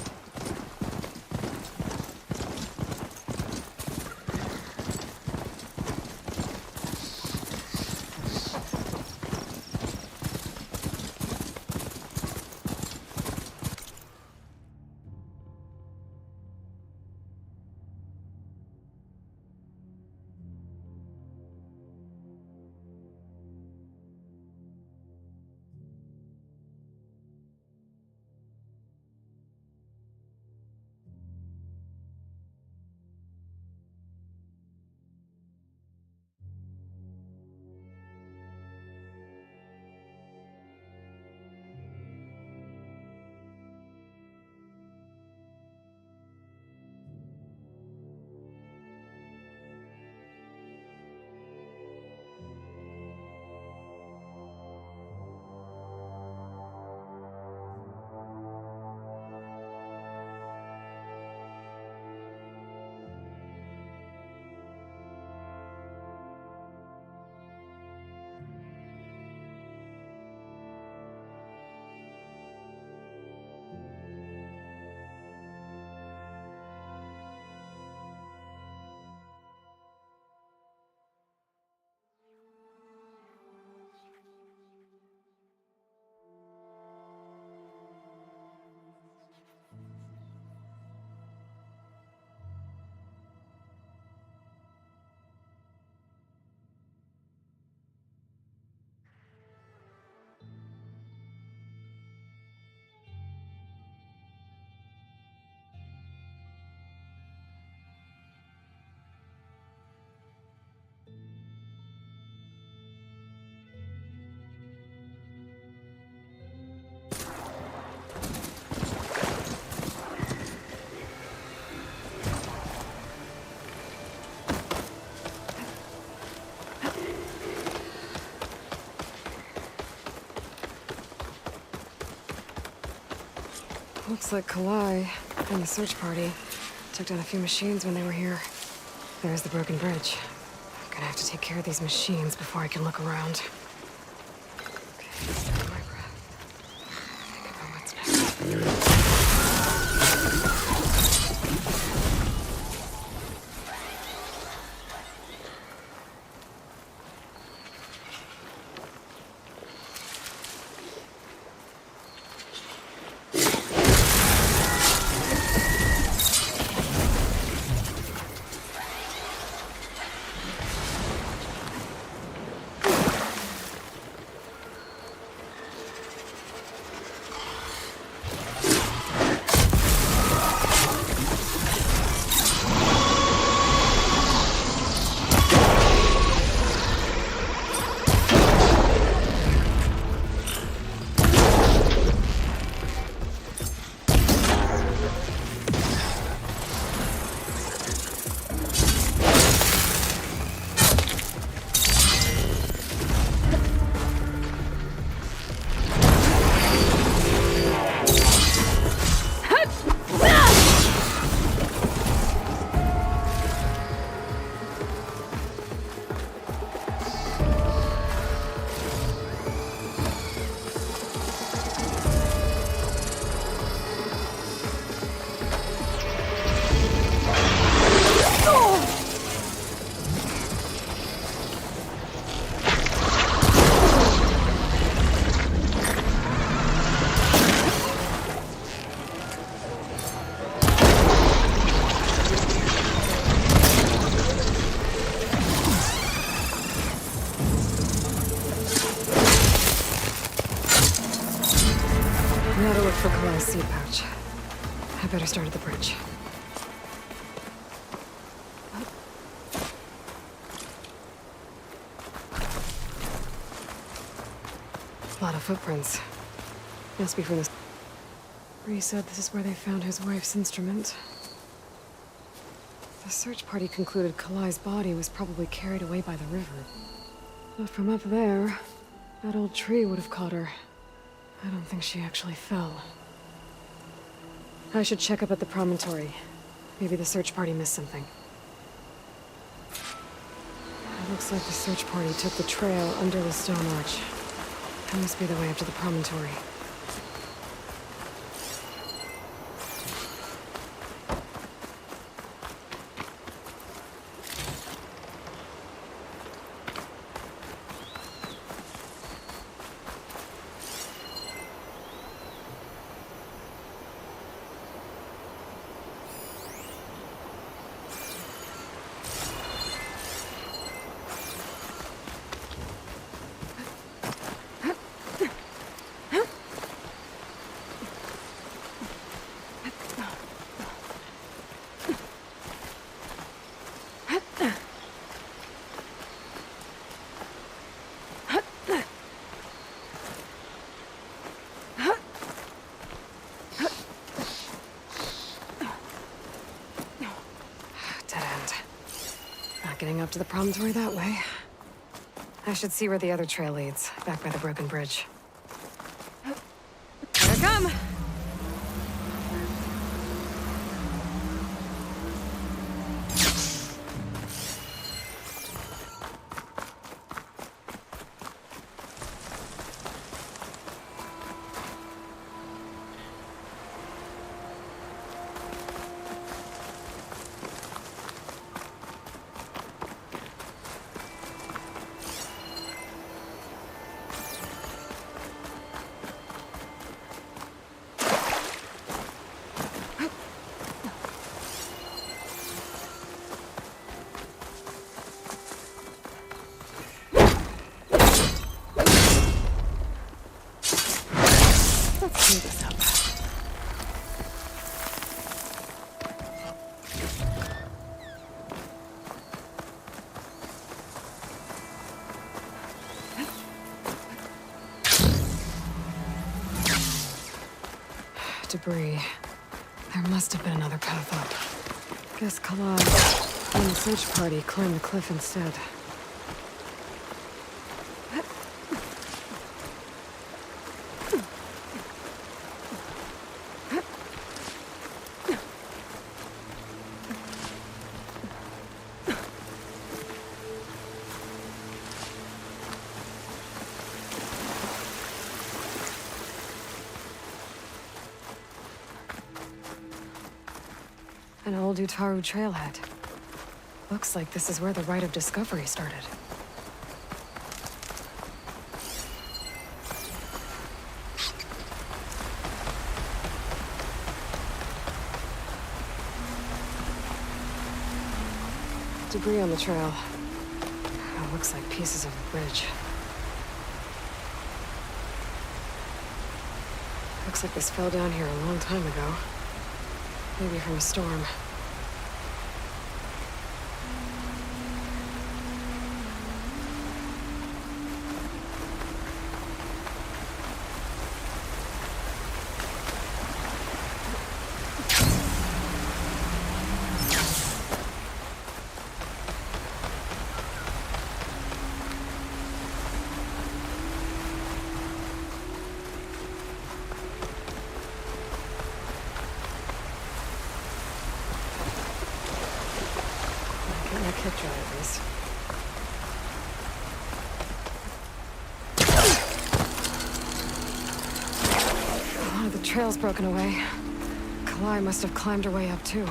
Looks like Kalai and the search party took down a few machines when they were here. There's the broken bridge. I'm gonna have to take care of these machines before I can look around. Okay, steady my breath. Think about what's next. Now to look for Kalai's seed pouch. I better start at the bridge. A lot of footprints. Must be from this. Bree said this is where they found his wife's instrument. The search party concluded Kalai's body was probably carried away by the river. But from up there, that old tree would have caught her. I don't think she actually fell. I should check up at the promontory. Maybe the search party missed something. It looks like the search party took the trail under the stone arch. That must be the way up to the promontory. Getting up to the promontory that way. I should see where the other trail leads, back by the broken bridge. Here I come! Let's clear this up. Debris. There must have been another path up. Guess Kalai and the search party climbed the cliff instead. An old Utaru trailhead. Looks like this is where the Rite of Discovery started. Debris on the trail. Oh, looks like pieces of a bridge. Looks like this fell down here a long time ago. Maybe from a storm. The trail's broken away. Kalai must have climbed her way up, too.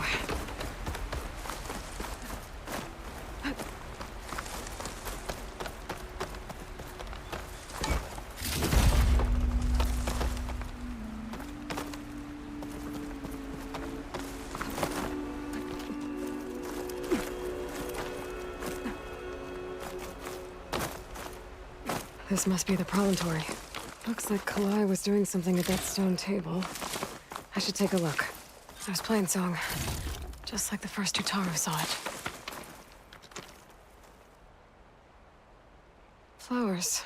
This must be the promontory. Looks like Kalai was doing something at that stone table. I should take a look. I was playing song, just like the first Utaru saw it. Flowers,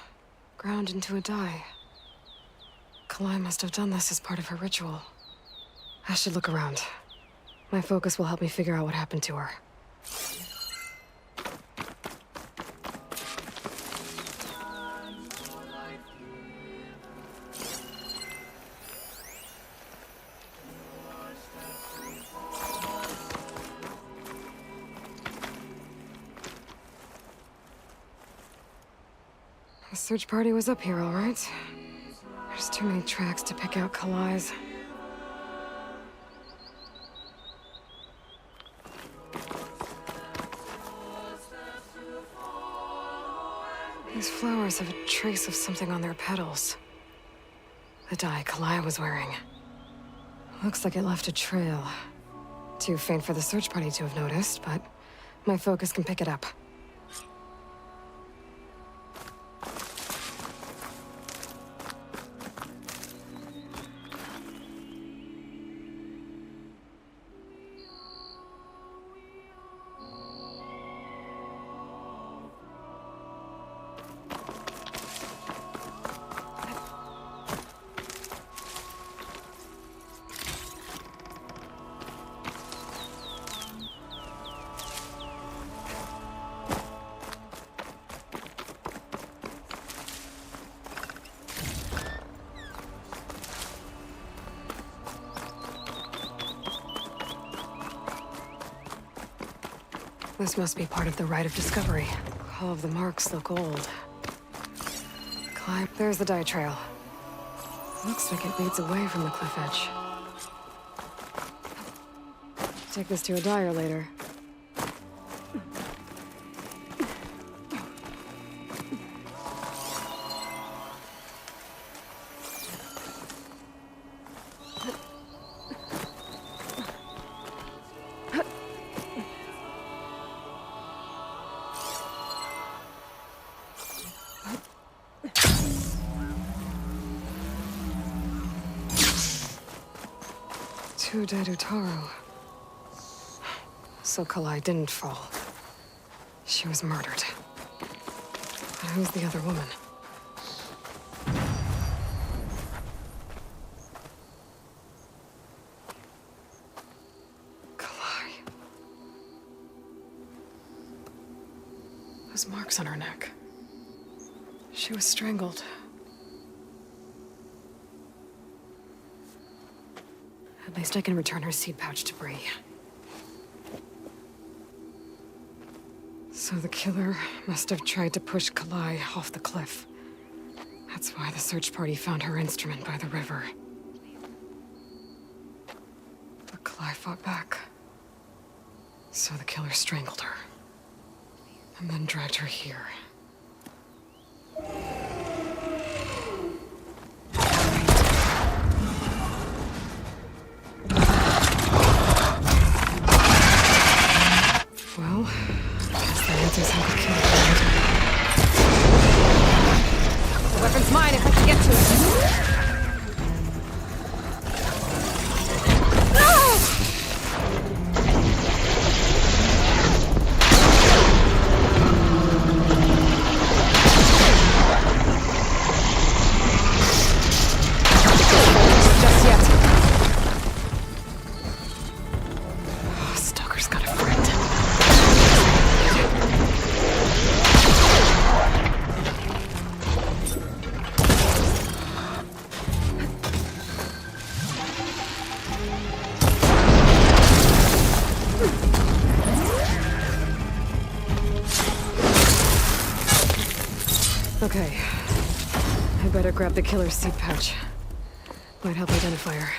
ground into a dye. Kalai must have done this as part of her ritual. I should look around. My focus will help me figure out what happened to her. The search party was up here, all right. There's too many tracks to pick out Kalai's. These flowers have a trace of something on their petals. The dye Kalai was wearing. Looks like it left a trail. Too faint for the search party to have noticed, but my focus can pick it up. This must be part of the Rite of Discovery. All of the marks look old. Climb. There's the dye trail. Looks like it leads away from the cliff edge. Take this to a dyer later. Two dead Utaru. So Kalai didn't fall. She was murdered. But who's the other woman? Kalai. Those marks on her neck. She was strangled. At least I can return her seed pouch to Bree. So the killer must have tried to push Kalai off the cliff. That's why the search party found her instrument by the river. But Kalai fought back. So the killer strangled her. And then dragged her here. Well, I guess that answers how the killer died. The weapon's mine if I can get to it. Okay. I better grab the killer's seed pouch. Might help identify her.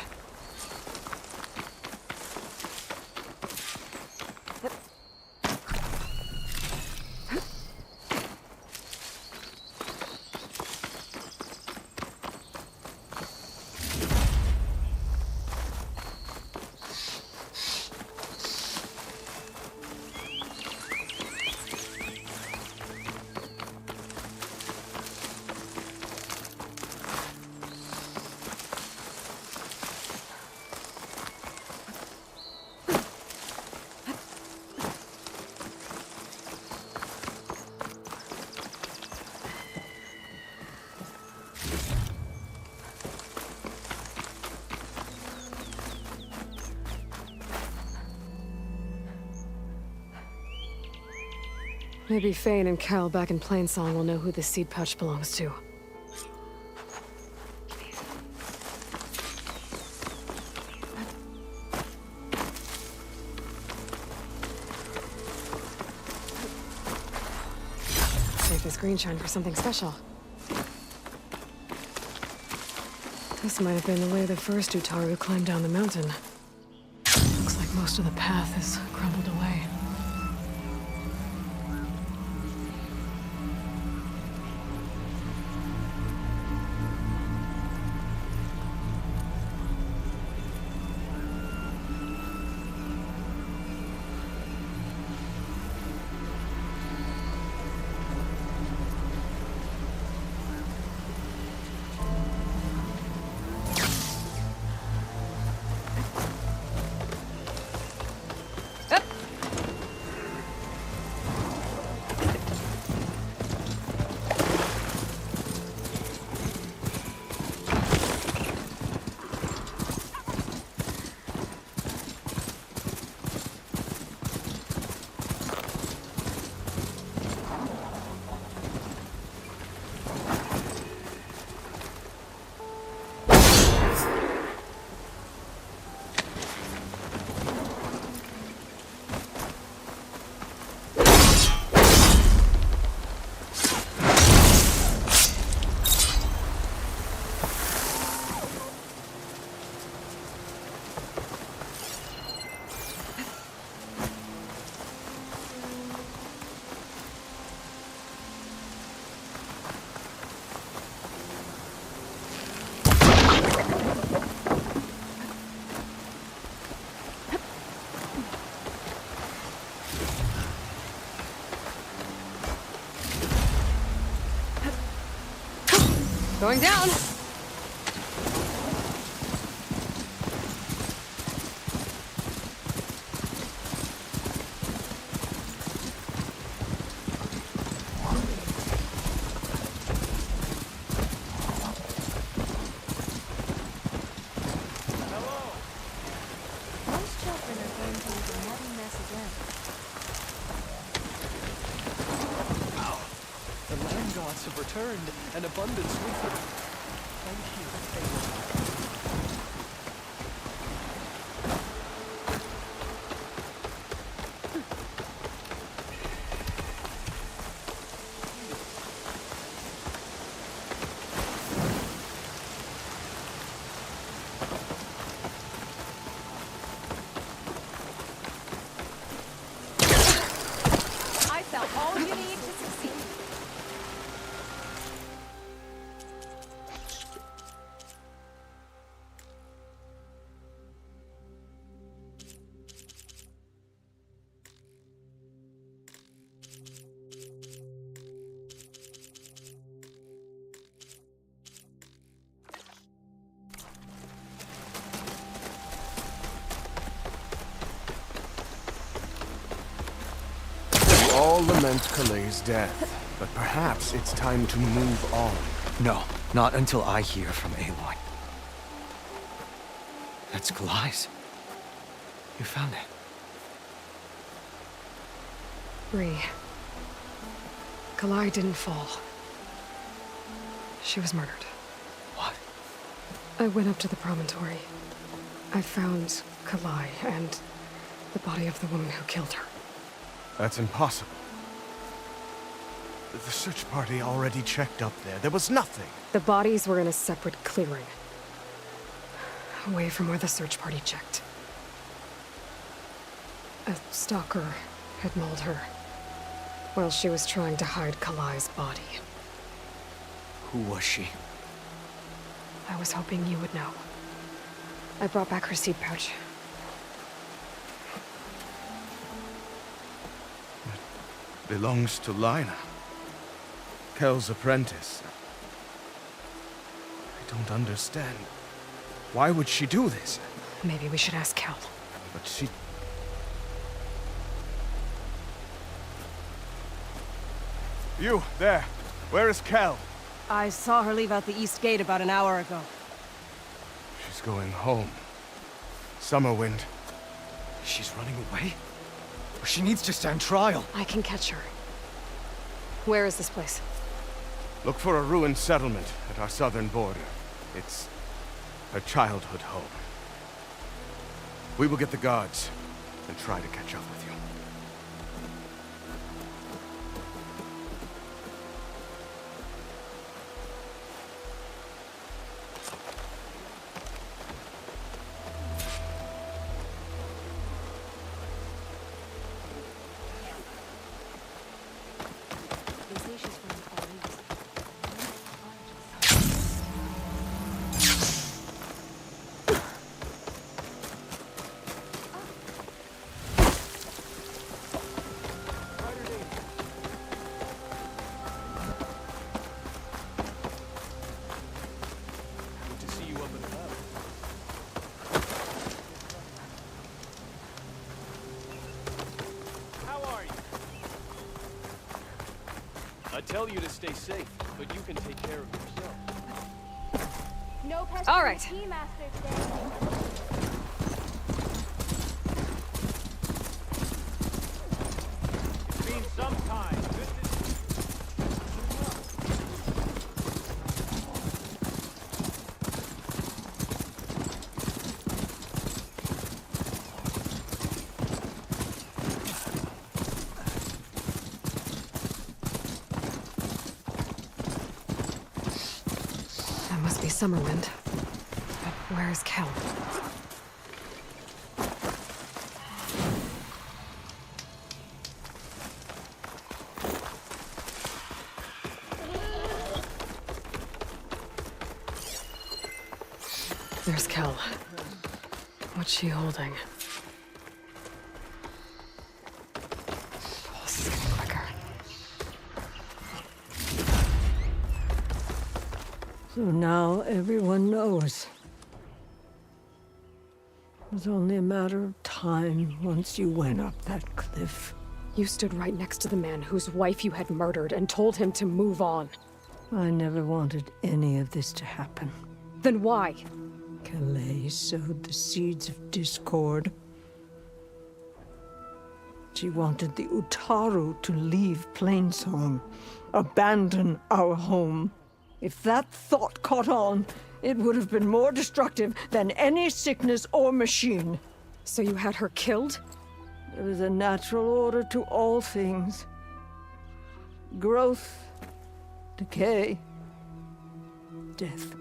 Maybe Fane and Carol back in Plainsong will know who the seed pouch belongs to. Save this green shine for something special. This might have been the way the first Utaru climbed down the mountain. Looks like most of the path is crumbled away. Going down! Most children are going to leave a heavy mess again. The land gods have returned, and abundance with them. Thank you, Aloy. all lament Kalei's death, but perhaps it's time to move on. No, not until I hear from Aloy. That's Kalai's. You found it. Bree. Kalai didn't fall. She was murdered. What? I went up to the promontory. I found Kalai and the body of the woman who killed her. That's impossible. The search party already checked up there. There was nothing. The bodies were in a separate clearing. Away from where the search party checked. A stalker had mauled her while she was trying to hide Kalai's body. Who was she? I was hoping you would know. I brought back her seed pouch. It belongs to Lina. Kel's apprentice. I don't understand. Why would she do this? Maybe we should ask Kel. But she... You, there. Where is Kel? I saw her leave out the east gate about an hour ago. She's going home. Summerwind. She's running away? She needs to stand trial. I can catch her. Where is this place? Look for a ruined settlement at our southern border. It's her childhood home. We will get the guards and try to catch up with you. I tell you to stay safe, but you can take care of yourself. No pest All right. tea master today. It's been some time. That must be Summerwind. But where is Kel? There's Kel. What's she holding? Pulse is getting quicker. So now everyone knows. It was only a matter of time once you went up that cliff. You stood right next to the man whose wife you had murdered and told him to move on. I never wanted any of this to happen. Then why? Kalei sowed the seeds of discord. She wanted the Utaru to leave Plainsong, abandon our home. If that thought caught on, it would have been more destructive than any sickness or machine. So you had her killed? There is a natural order to all things. Growth, decay, death.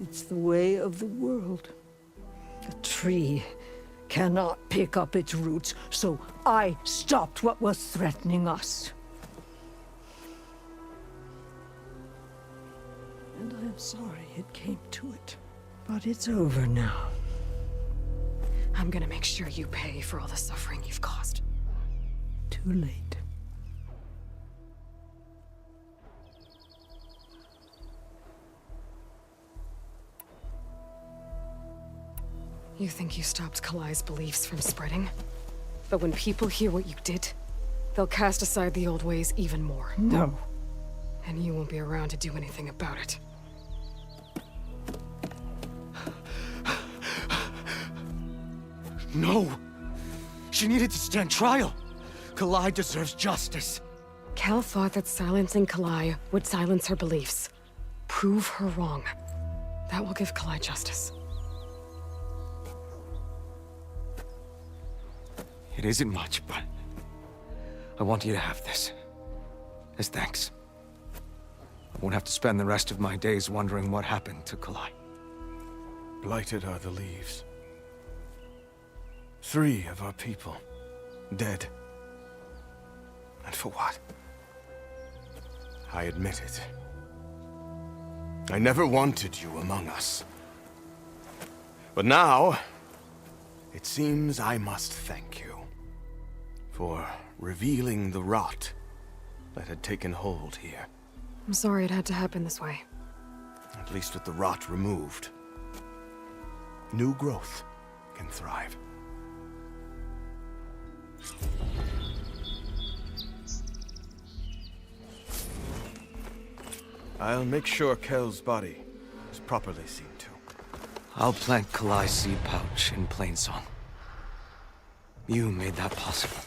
It's the way of the world. A tree cannot pick up its roots, so I stopped what was threatening us. And I'm sorry it came to it. But it's over now. I'm gonna make sure you pay for all the suffering you've caused. Too late. You think you stopped Kalai's beliefs from spreading? But when people hear what you did, they'll cast aside the old ways even more. No. And you won't be around to do anything about it. No! She needed to stand trial! Kalai deserves justice. Kel thought that silencing Kalai would silence her beliefs. Prove her wrong. That will give Kalai justice. It isn't much, but I want you to have this. As thanks. I won't have to spend the rest of my days wondering what happened to Kalai. Blighted are the leaves. 3 of our people, dead. And for what? I admit it. I never wanted you among us. But now, it seems I must thank you for revealing the rot that had taken hold here. I'm sorry it had to happen this way. At least with the rot removed, new growth can thrive. I'll make sure Kel's body is properly seen to. I'll plant Kalai's seed pouch in Plainsong. You made that possible.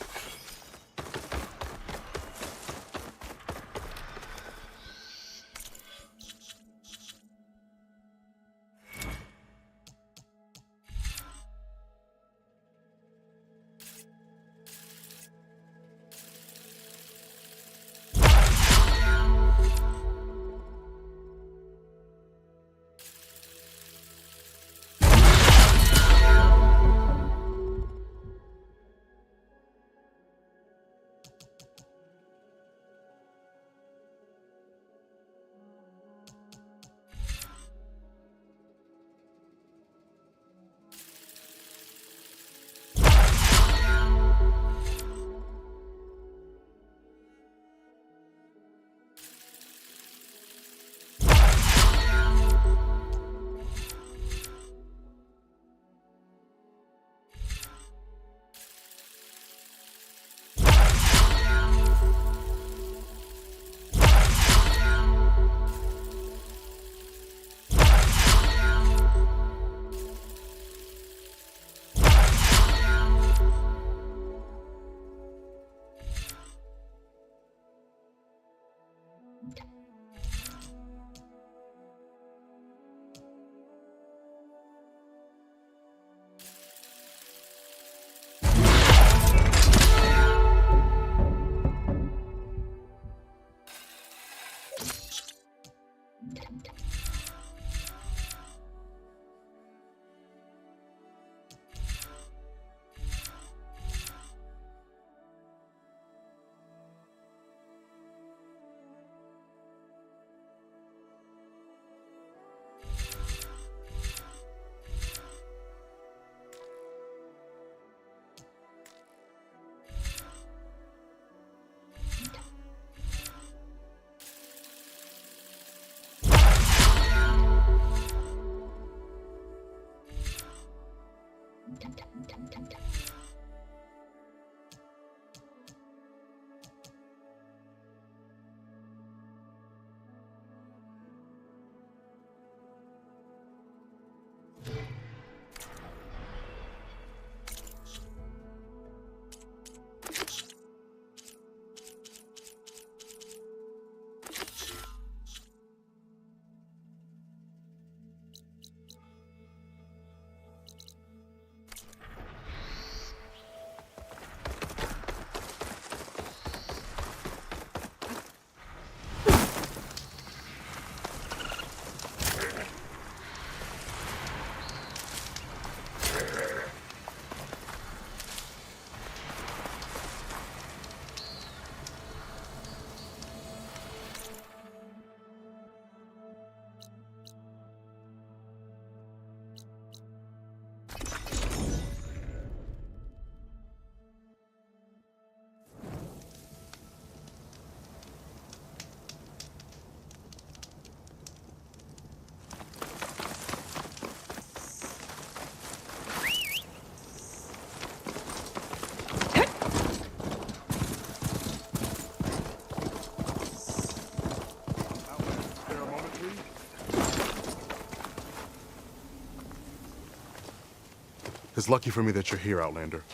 It's lucky for me that you're here, Outlander.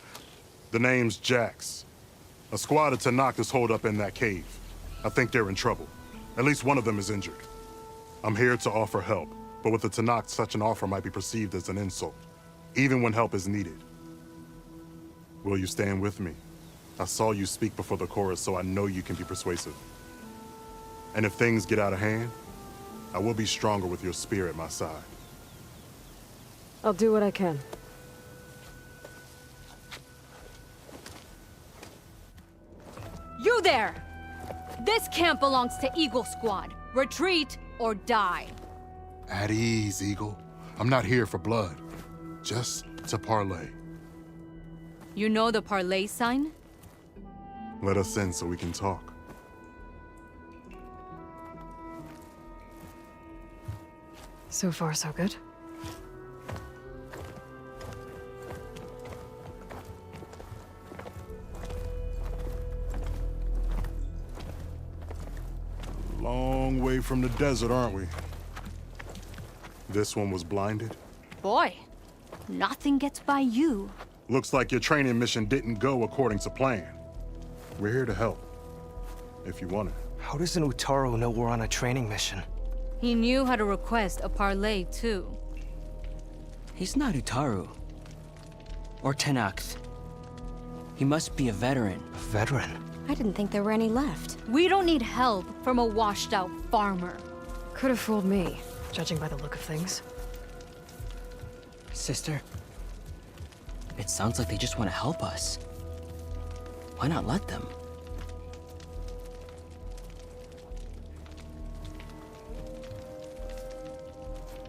The name's Jax. A squad of Tanakh is holed up in that cave. I think they're in trouble. At least one of them is injured. I'm here to offer help, but with the Tanakh, such an offer might be perceived as an insult, even when help is needed. Will you stand with me? I saw you speak before the chorus, so I know you can be persuasive. And if things get out of hand, I will be stronger with your spear at my side. I'll do what I can. You there! This camp belongs to Eagle Squad. Retreat or die. At ease, Eagle. I'm not here for blood, just to parlay. You know the parlay sign? Let us in so we can talk. So far, so good. Long way from the desert, aren't we? This one was blinded? Boy, nothing gets by you. Looks like your training mission didn't go according to plan. We're here to help, if you want it. How does an Utaru know we're on a training mission? He knew how to request a parlay, too. He's not Utaru. Or Tenakth. He must be a veteran. A veteran? I didn't think there were any left. We don't need help from a washed-out farmer. Could have fooled me, judging by the look of things. Sister, it sounds like they just want to help us. Why not let them?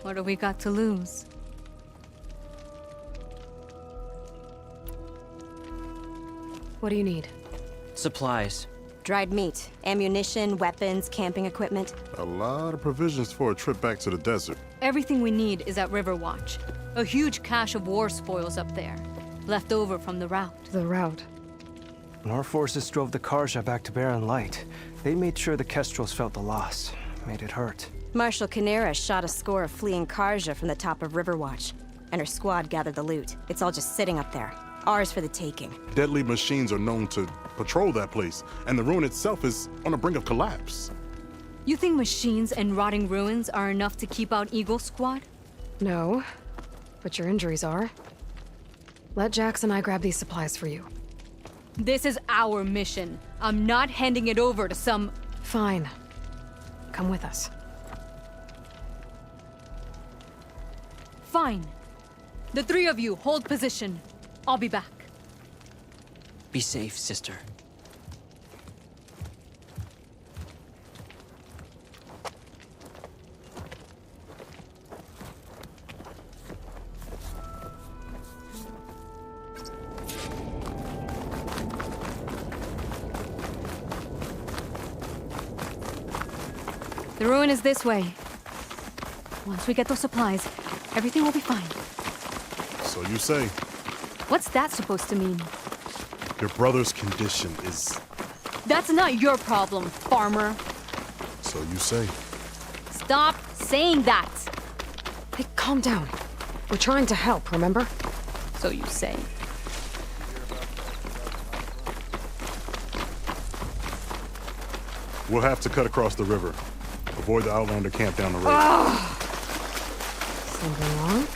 What do we got to lose? What do you need? Supplies. Dried meat, ammunition, weapons, camping equipment. A lot of provisions for a trip back to the desert. Everything we need is at Riverwatch. A huge cache of war spoils up there, left over from the rout. The rout? When our forces drove the Karja back to Barren Light, they made sure the Kestrels felt the loss. Made it hurt. Marshal Canera shot a score of fleeing Karja from the top of Riverwatch, and her squad gathered the loot. It's all just sitting up there. Ours for the taking. Deadly machines are known to patrol that place, and the ruin itself is on the brink of collapse. You think machines and rotting ruins are enough to keep out Eagle Squad? No, but your injuries are. Let Jax and I grab these supplies for you. This is our mission. I'm not handing it over to some... Fine. Come with us. Fine. The three of you hold position. I'll be back. Be safe, sister. The ruin is this way. Once we get those supplies, everything will be fine. So you say. What's that supposed to mean? Your brother's condition is... That's not your problem, farmer. So you say. Stop saying that! Hey, calm down. We're trying to help, remember? So you say. We'll have to cut across the river. Avoid the Outlander camp down the road. Something wrong?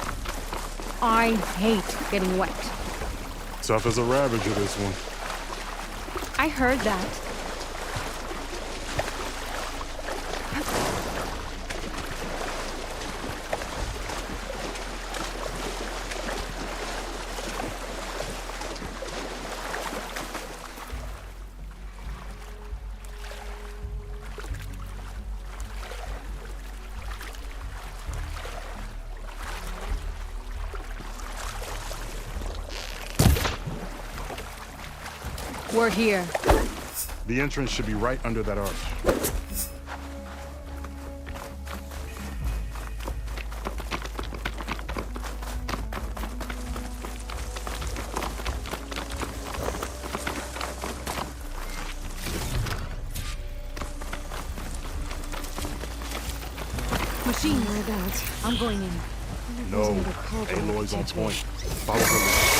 I hate getting wet. Tough as a ravager, this one. I heard that. We're here. The entrance should be right under that arch. Machine. I'm going in. No, Aloy's on point. Follow her lead.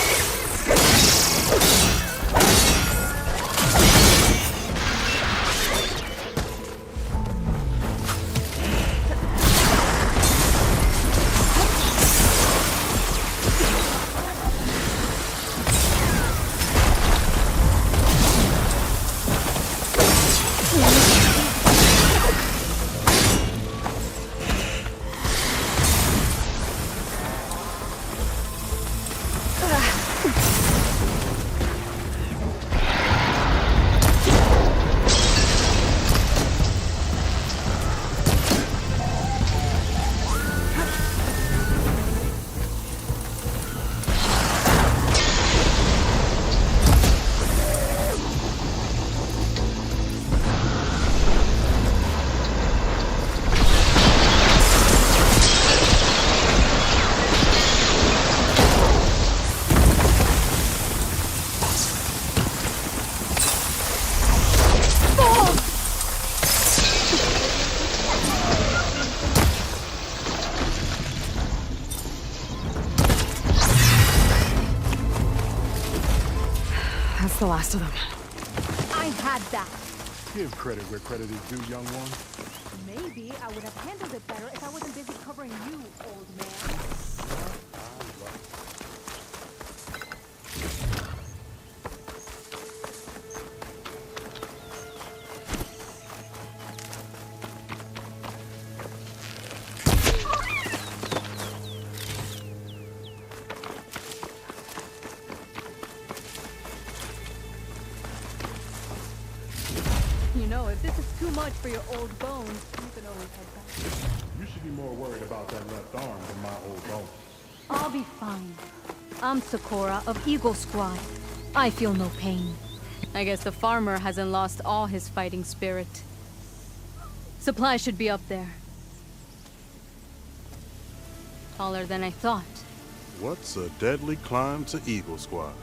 That's the last of them. I had that. Give credit where credit is due, young one. Maybe I would have handled it better if I wasn't busy covering you, old man. You know, if this is too much for your old bones, you can always head back. You should be more worried about that left arm than my old bone. I'll be fine. I'm Sakura of Eagle Squad. I feel no pain. I guess the farmer hasn't lost all his fighting spirit. Supplies should be up there. Taller than I thought. What's a deadly climb to Eagle Squad?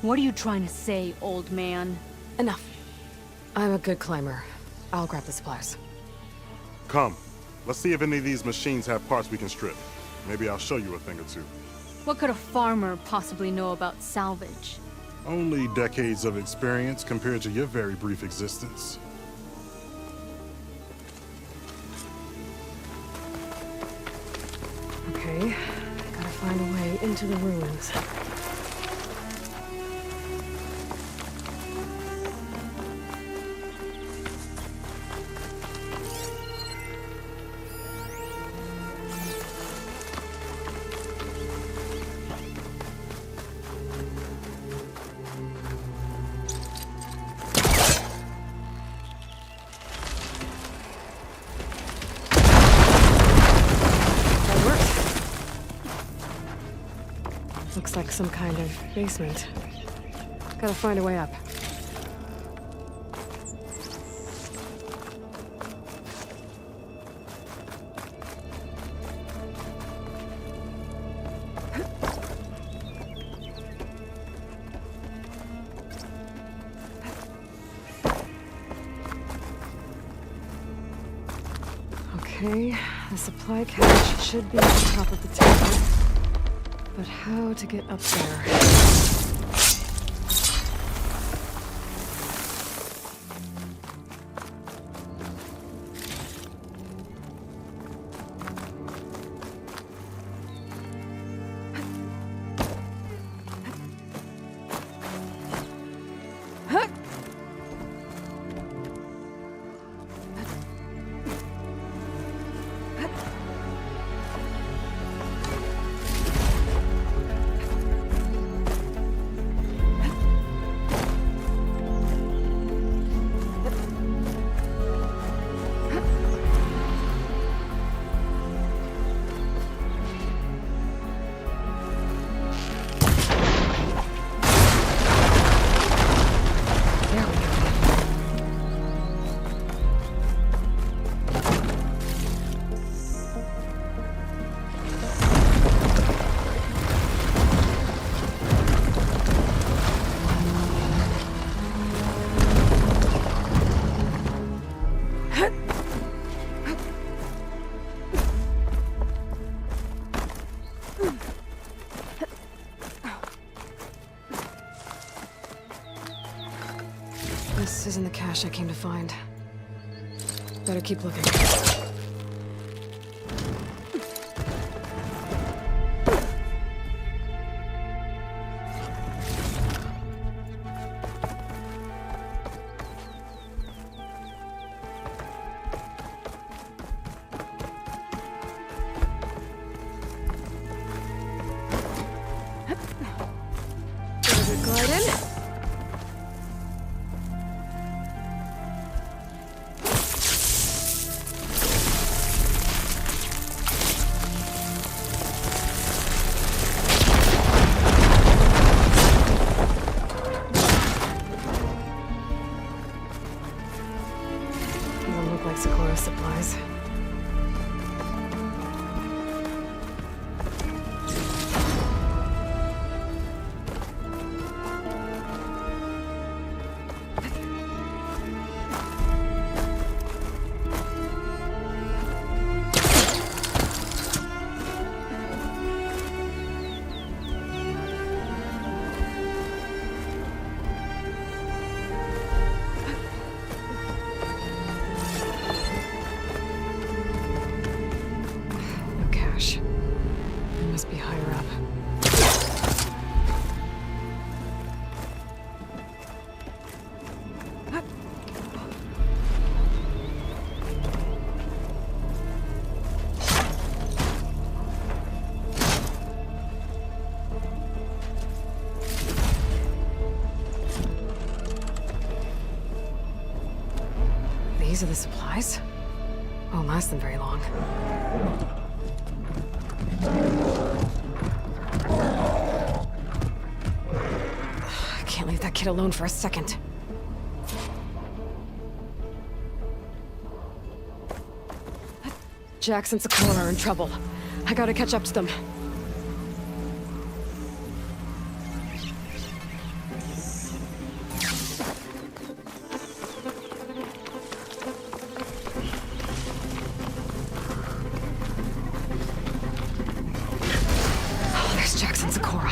What are you trying to say, old man? Enough. I'm a good climber. I'll grab the supplies. Come. Let's see if any of these machines have parts we can strip. Maybe I'll show you a thing or two. What could a farmer possibly know about salvage? Only decades of experience compared to your very brief existence. Okay, gotta find a way into the ruins. Looks like some kind of basement. Gotta find a way up. Okay, the supply cache should be at the top of the tower. But how to get up there? This isn't the cache I came to find. Better keep looking. Glide in. Doesn't look like Sakura supplies. Must be higher up. These are the supplies? Won't last them very long. I can't leave that kid alone for a second. Jax and Sakura are in trouble. I gotta catch up to them. Oh, there's Jax and Sakura.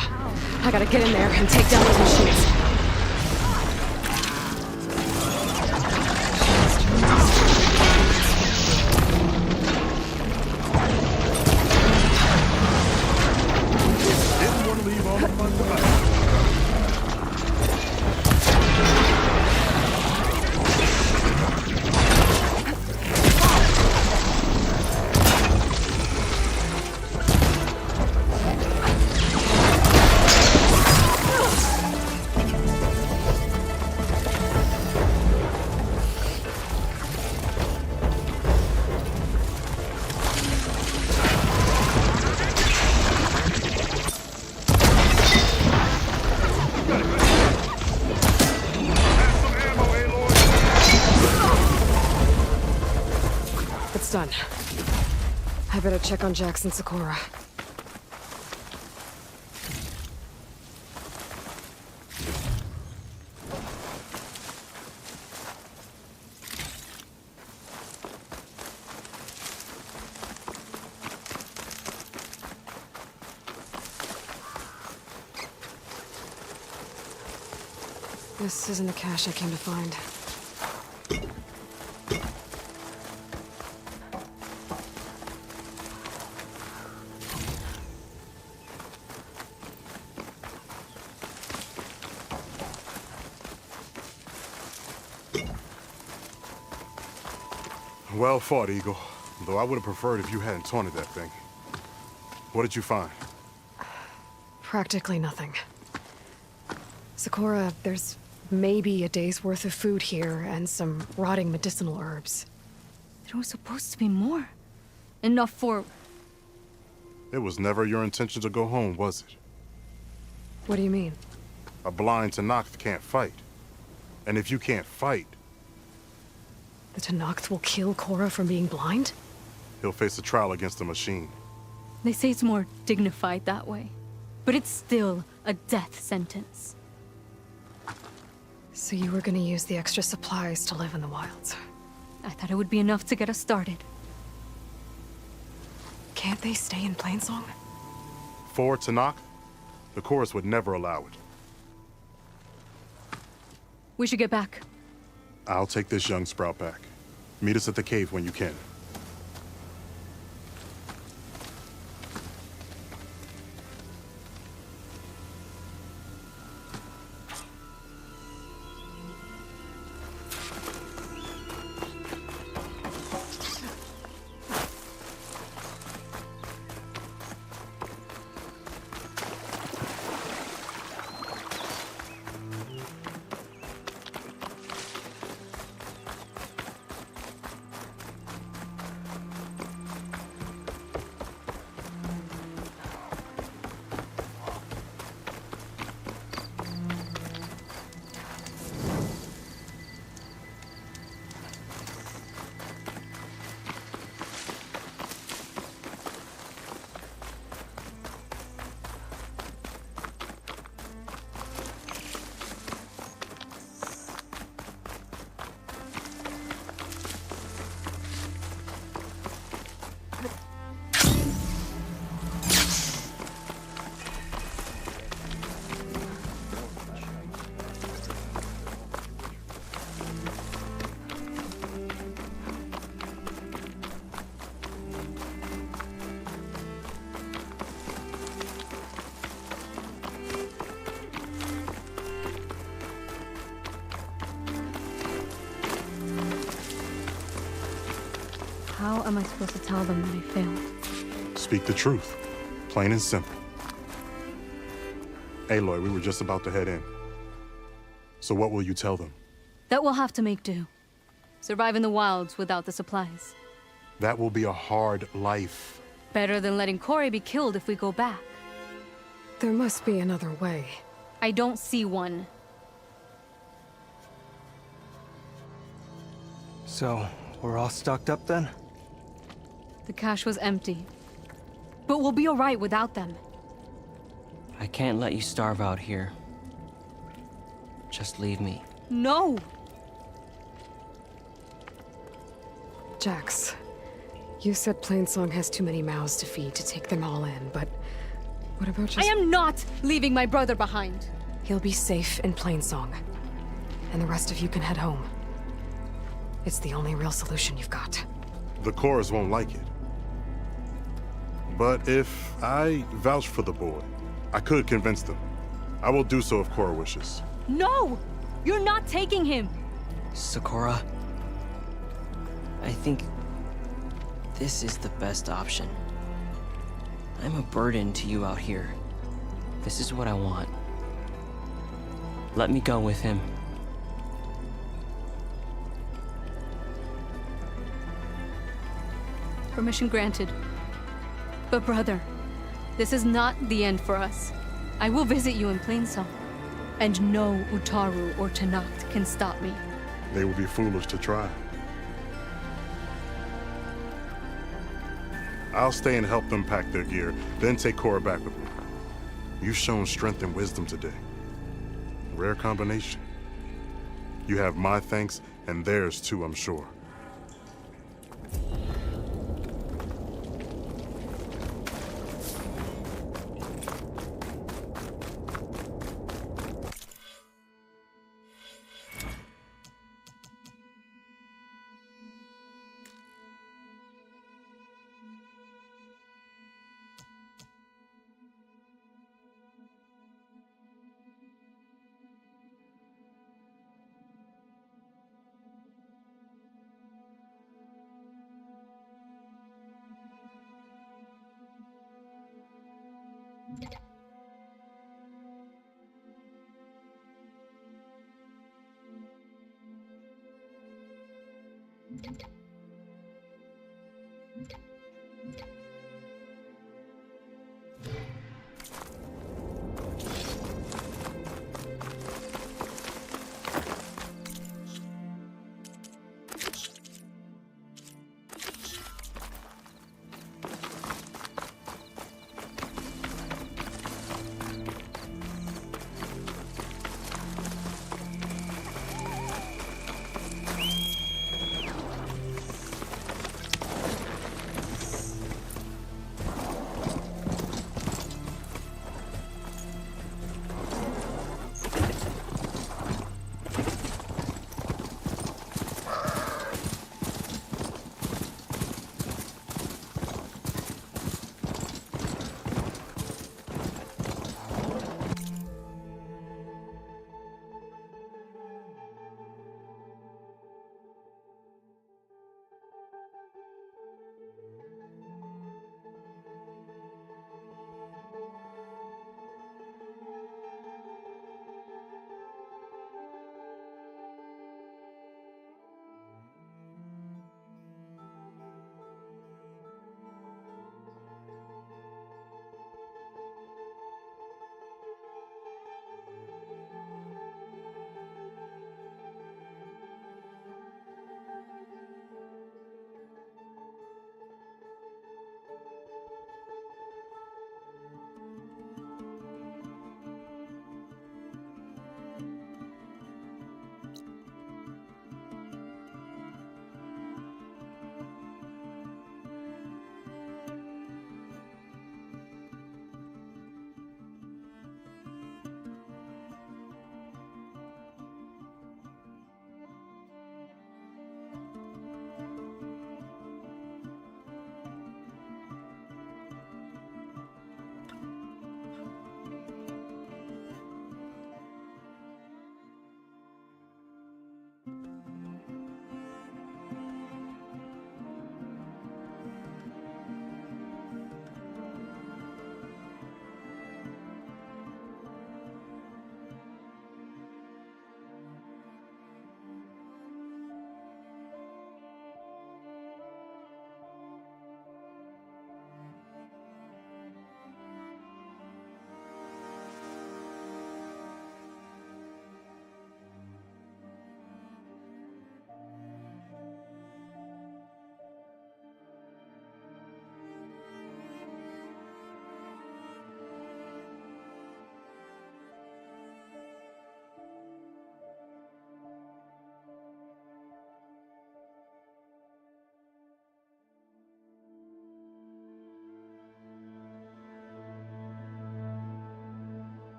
I gotta get in there and take down those machines. It's done. I better check on Jax and Sakura. This isn't the cache I came to find. Well fought, Eagle. Though I would have preferred if you hadn't taunted that thing. What did you find? Practically nothing. Sakura, there's maybe a day's worth of food here and some rotting medicinal herbs. There was supposed to be more. Enough for... It was never your intention to go home, was it? What do you mean? A blind Tenakth can't fight. And if you can't fight... The Tenakth will kill Korra from being blind? He'll face a trial against the machine. They say it's more dignified that way. But it's still a death sentence. So you were gonna use the extra supplies to live in the wilds? I thought it would be enough to get us started. Can't they stay in Plainsong? For Tenakth, the chorus would never allow it. We should get back. I'll take this young sprout back. Meet us at the cave when you can. How am I supposed to tell them that I failed? Speak the truth. Plain and simple. Aloy, we were just about to head in. So what will you tell them? That we'll have to make do. Survive in the wilds without the supplies. That will be a hard life. Better than letting Corey be killed if we go back. There must be another way. I don't see one. So, we're all stocked up then? The cache was empty. But we'll be alright without them. I can't let you starve out here. Just leave me. No! Jax, you said Plainsong has too many mouths to feed to take them all in, but what about just— I am not leaving my brother behind! He'll be safe in Plainsong, and the rest of you can head home. It's the only real solution you've got. The Chorus won't like it. But if I vouch for the boy, I could convince them. I will do so if Cora wishes. No! You're not taking him! Sakura, I think this is the best option. I'm a burden to you out here. This is what I want. Let me go with him. Permission granted. But brother, this is not the end for us. I will visit you in Plainsong. And no Utaru or Tanact can stop me. They would be foolish to try. I'll stay and help them pack their gear, then take Cora back with me. You've shown strength and wisdom today. Rare combination. You have my thanks, and theirs too, I'm sure.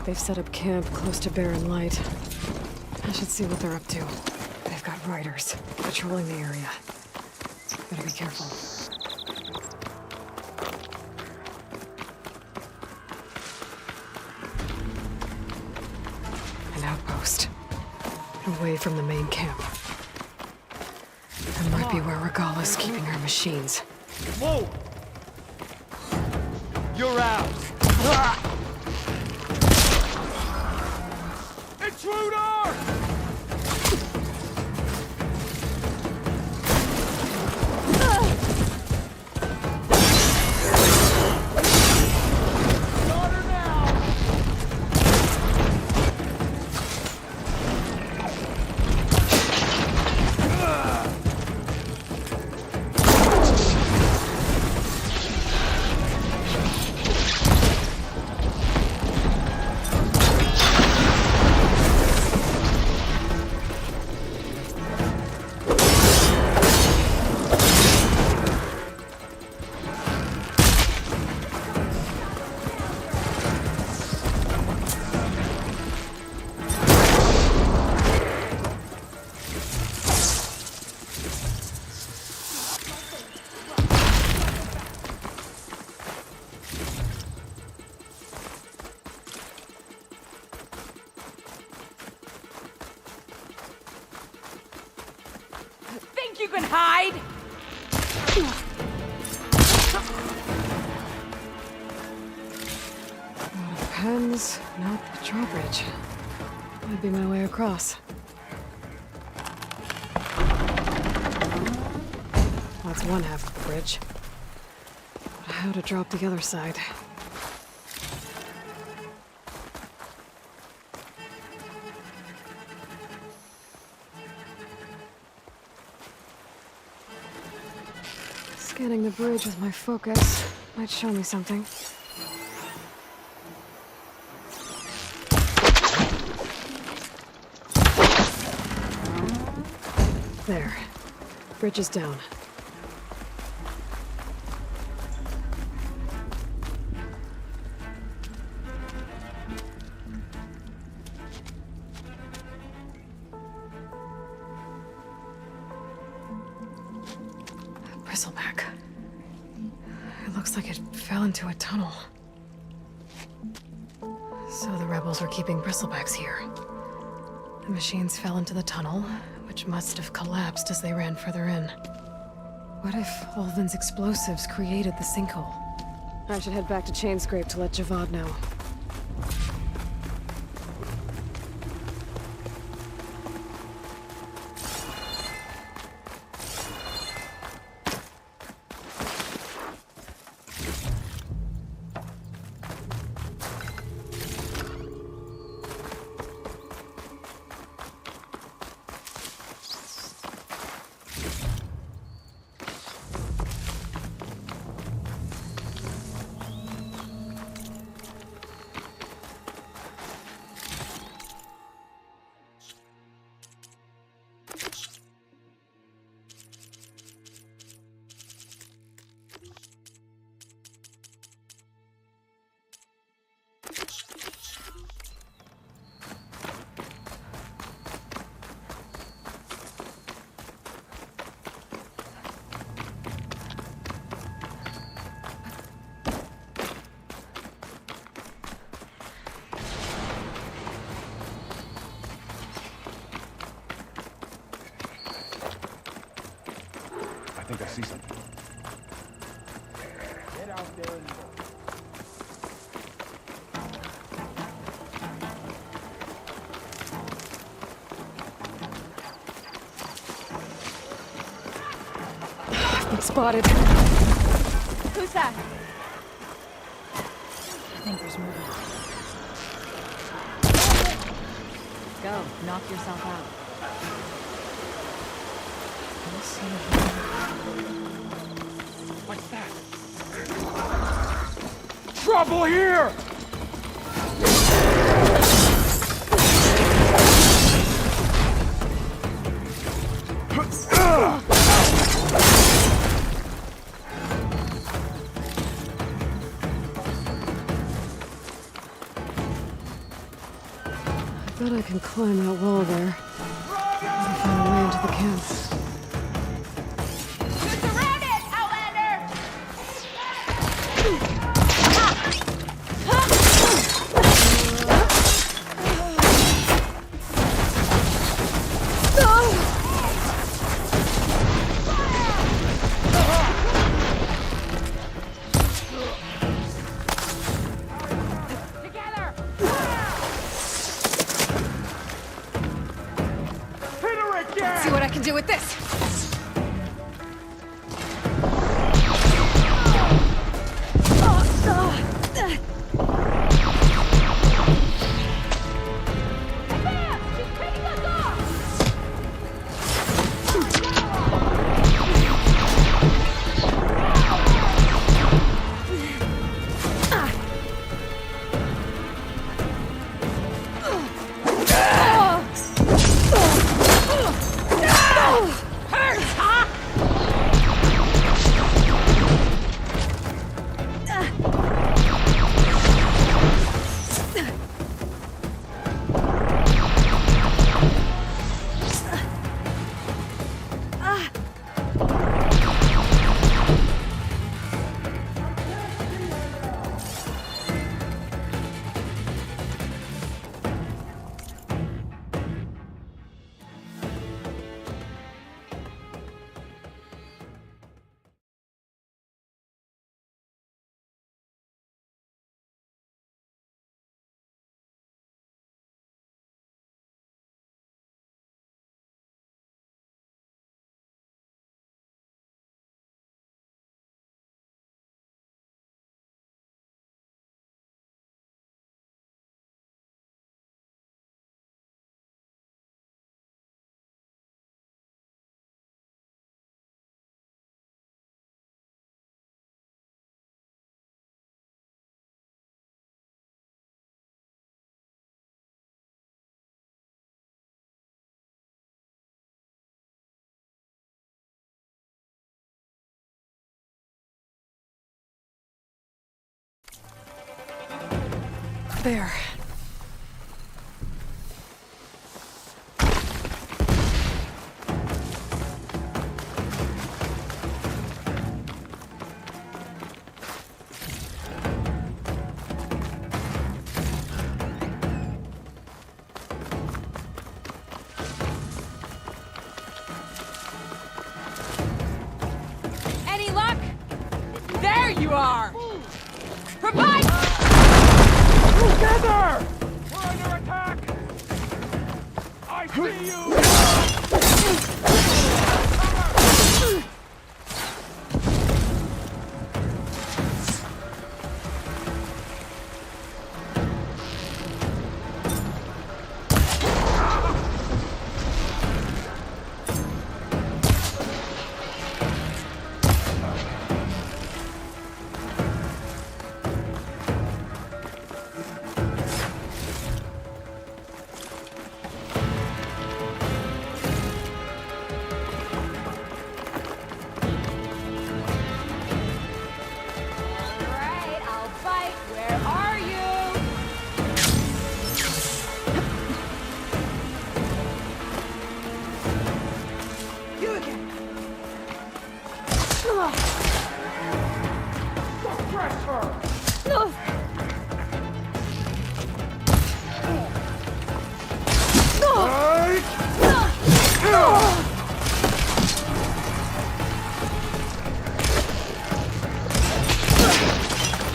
like they've set up camp close to Barren Light. I should see what they're up to. They've got riders patrolling the area. Better be careful. An outpost. Away from the main camp. That might be where Regala's keeping her machines. Whoa! You're out! Intruder! Think you can hide? Depends. Not the drawbridge. Might be my way across. That's one half of the bridge. But how to drop the other side? Scanning the bridge with my focus might show me something. There. Bridge is down. Bristleback. It looks like it fell into a tunnel. So the rebels were keeping bristlebacks here. The machines fell into the tunnel, which must have collapsed as they ran further in. What if Olvin's explosives created the sinkhole? I should head back to Chainscrape to let Javad know. I think I see something. Get out there and I've been spotted. Who's that? I think there's movement. Go, knock yourself out. What's that? Trouble here! Behind that wall there. Gotta find a way into the camp. See what I can do with this. There. Any luck? There you are! Provide! Together! We're under attack! I see you!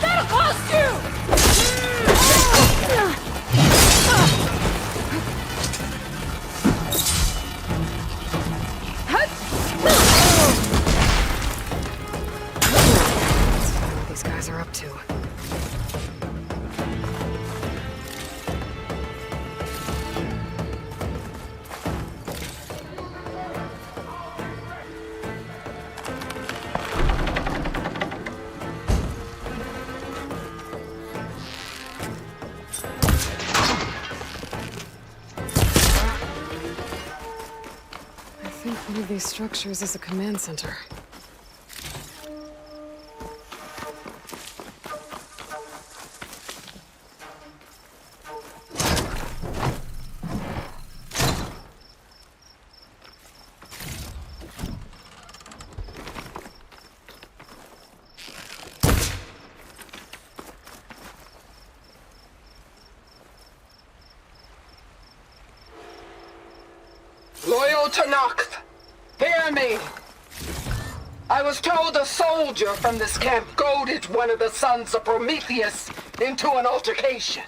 That'll cost you! What these guys are up to. I think one of these structures is a command center. Loyal to Noct, hear me. I was told a soldier from this camp goaded one of the sons of Prometheus into an altercation.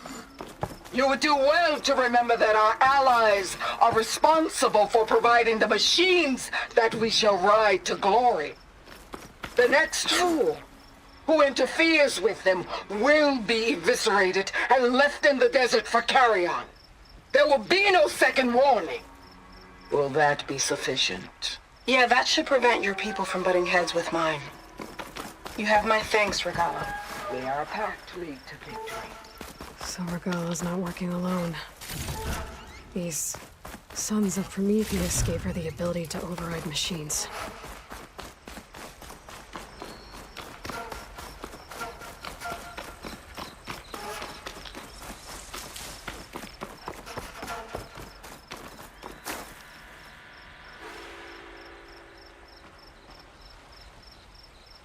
You would do well to remember that our allies are responsible for providing the machines that we shall ride to glory. The next fool who interferes with them will be eviscerated and left in the desert for carrion. There will be no second warning. Will that be sufficient? Yeah, that should prevent your people from butting heads with mine. You have my thanks, Regala. We are a pact lead to victory. So Regala's not working alone. These sons of Prometheus gave her the ability to override machines.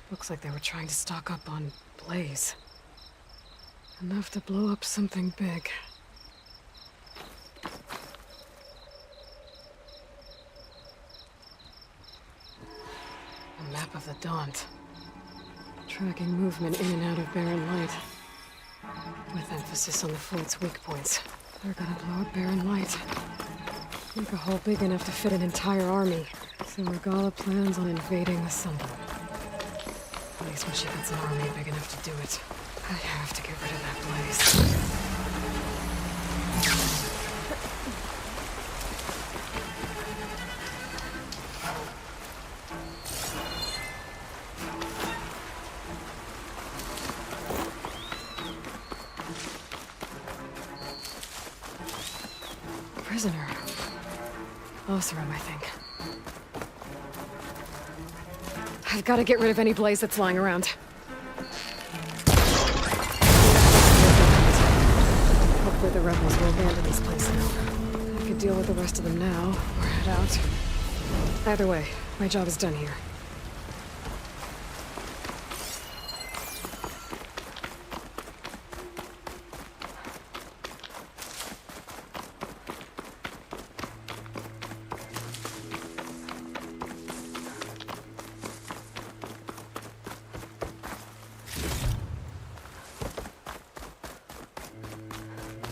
Looks like they were trying to stock up on Blaze. Enough to blow up something big. A map of the Daunt. Tracking movement in and out of Barren Light. With emphasis on the fleet's weak points. They're gonna blow up Barren Light. Make a hole big enough to fit an entire army. So Regala plans on invading the Sunbelt. At least when she gets an army big enough to do it. I have to get rid of that Blaze. Prisoner. Oseram, I think. I've got to get rid of any Blaze that's lying around. Hopefully the rebels will abandon this place now. I could deal with the rest of them now, or head out. Either way, my job is done here.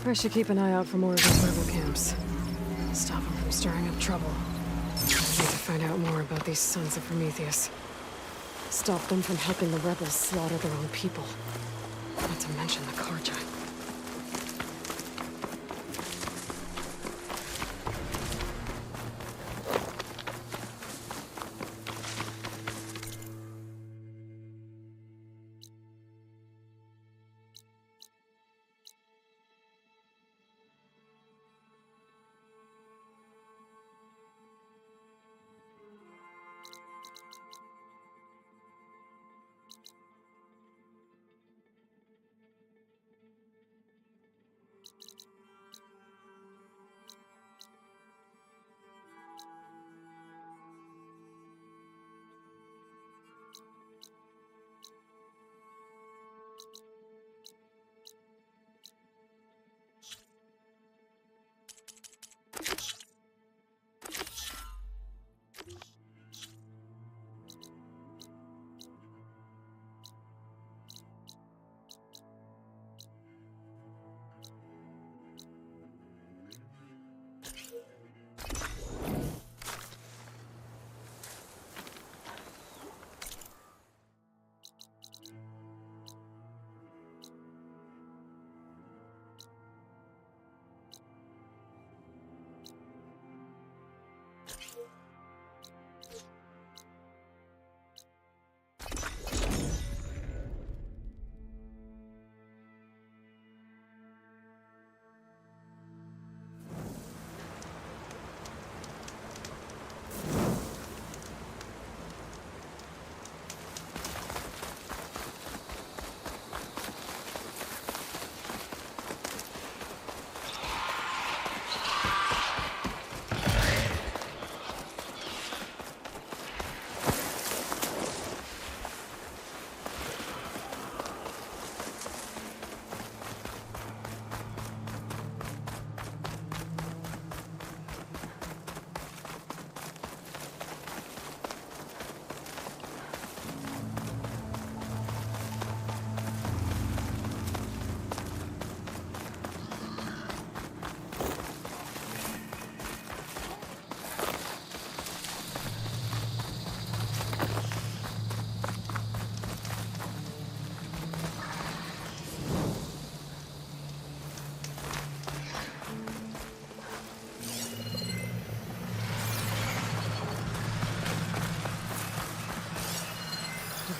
I should keep an eye out for more of those rebel camps. Stop them from stirring up trouble. I need to find out more about these sons of Prometheus. Stop them from helping the rebels slaughter their own people. Not to mention the Karja.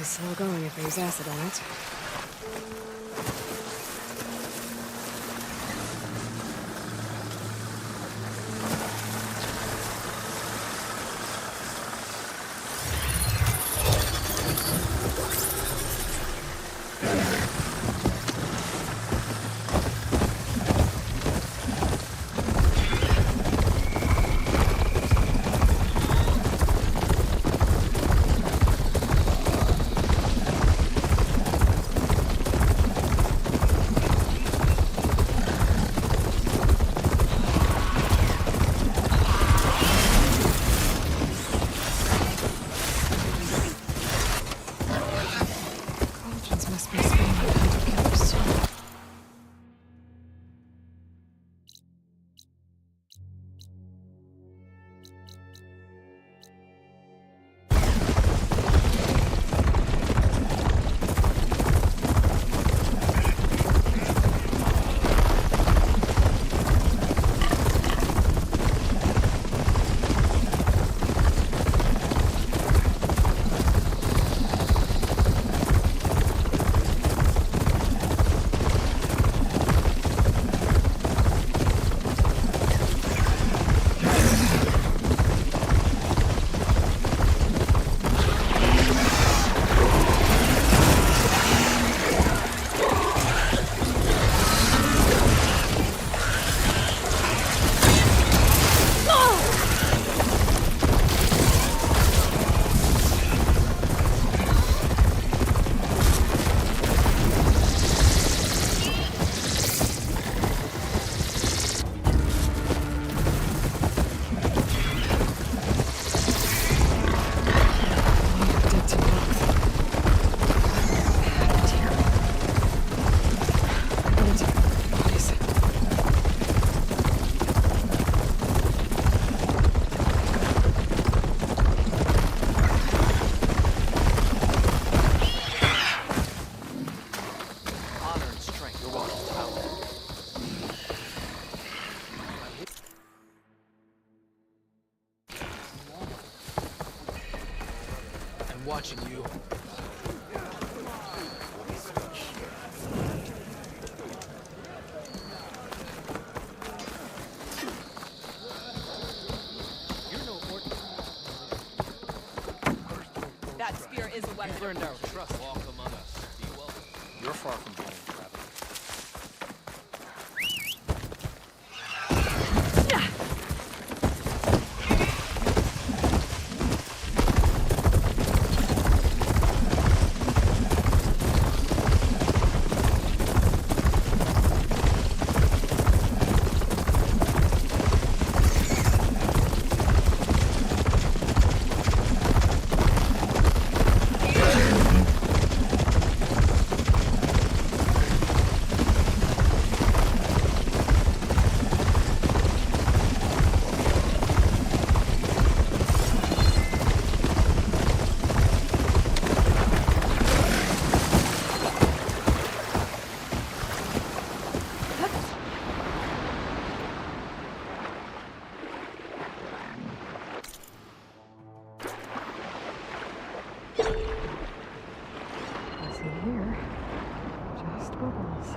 slow going if I use acid on it. Watching you. That spear is a weapon. You've learned our trust. Walk among us. Be welcome. You're far from home, traveler. Here, just bubbles.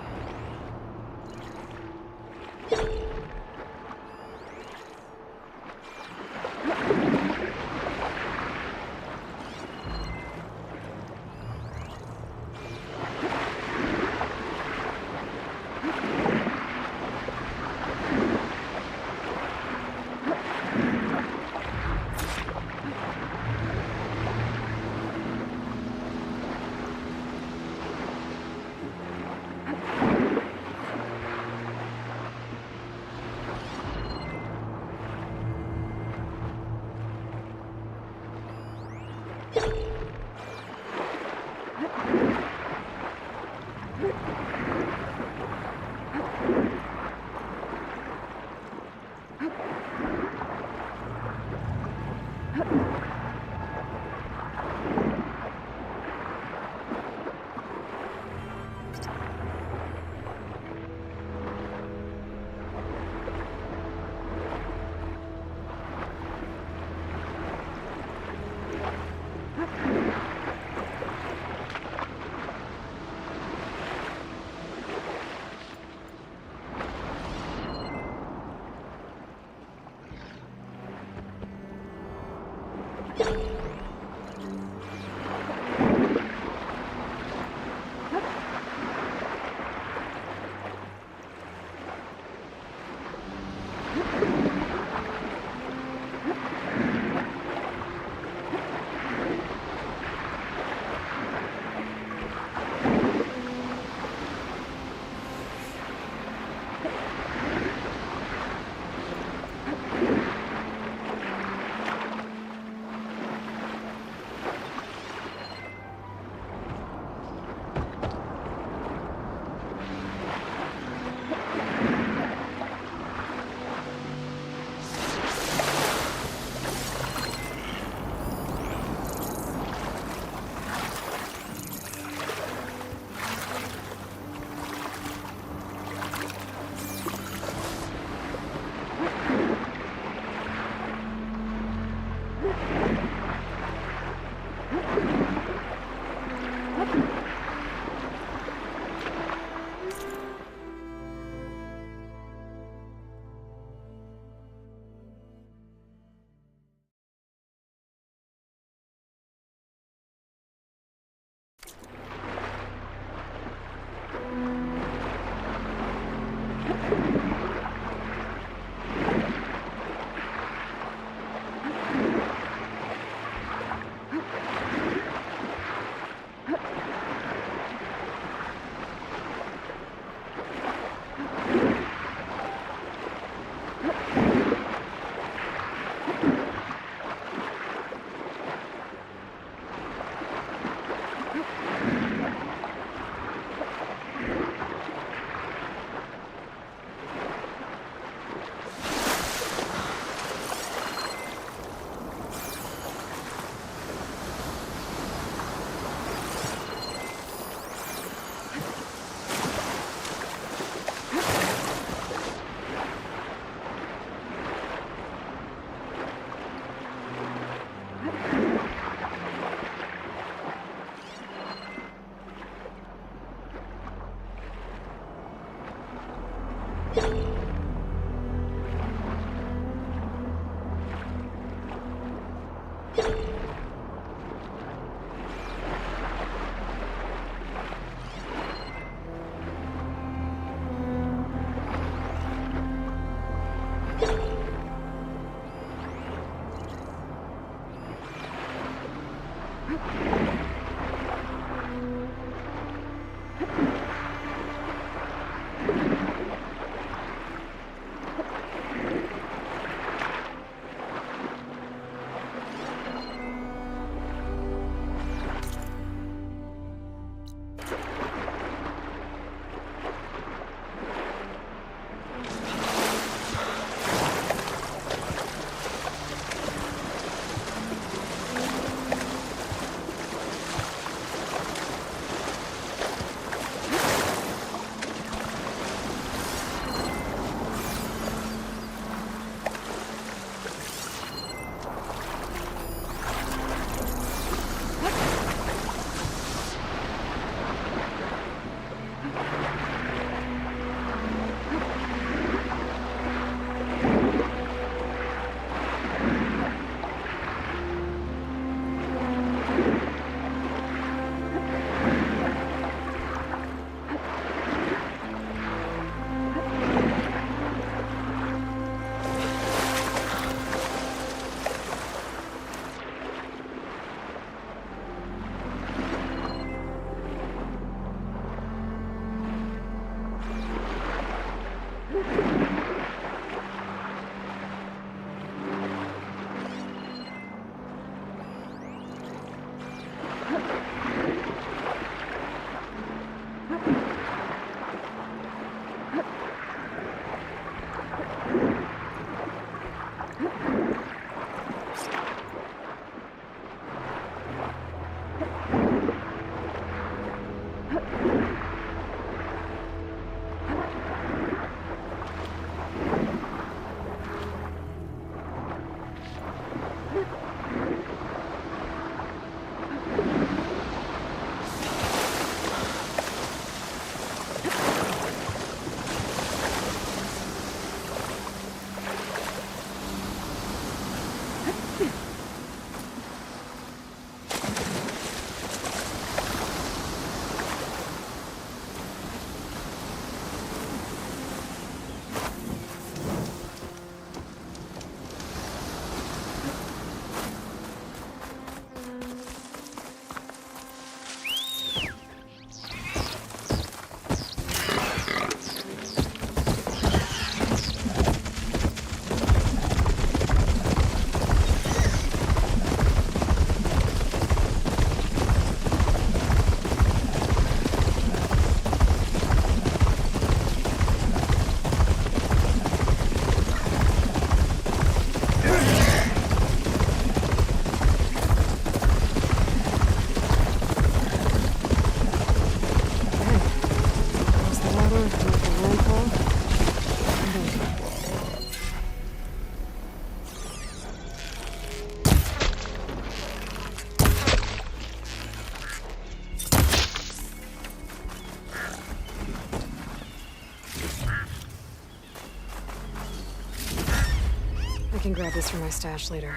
grab this from my stash later.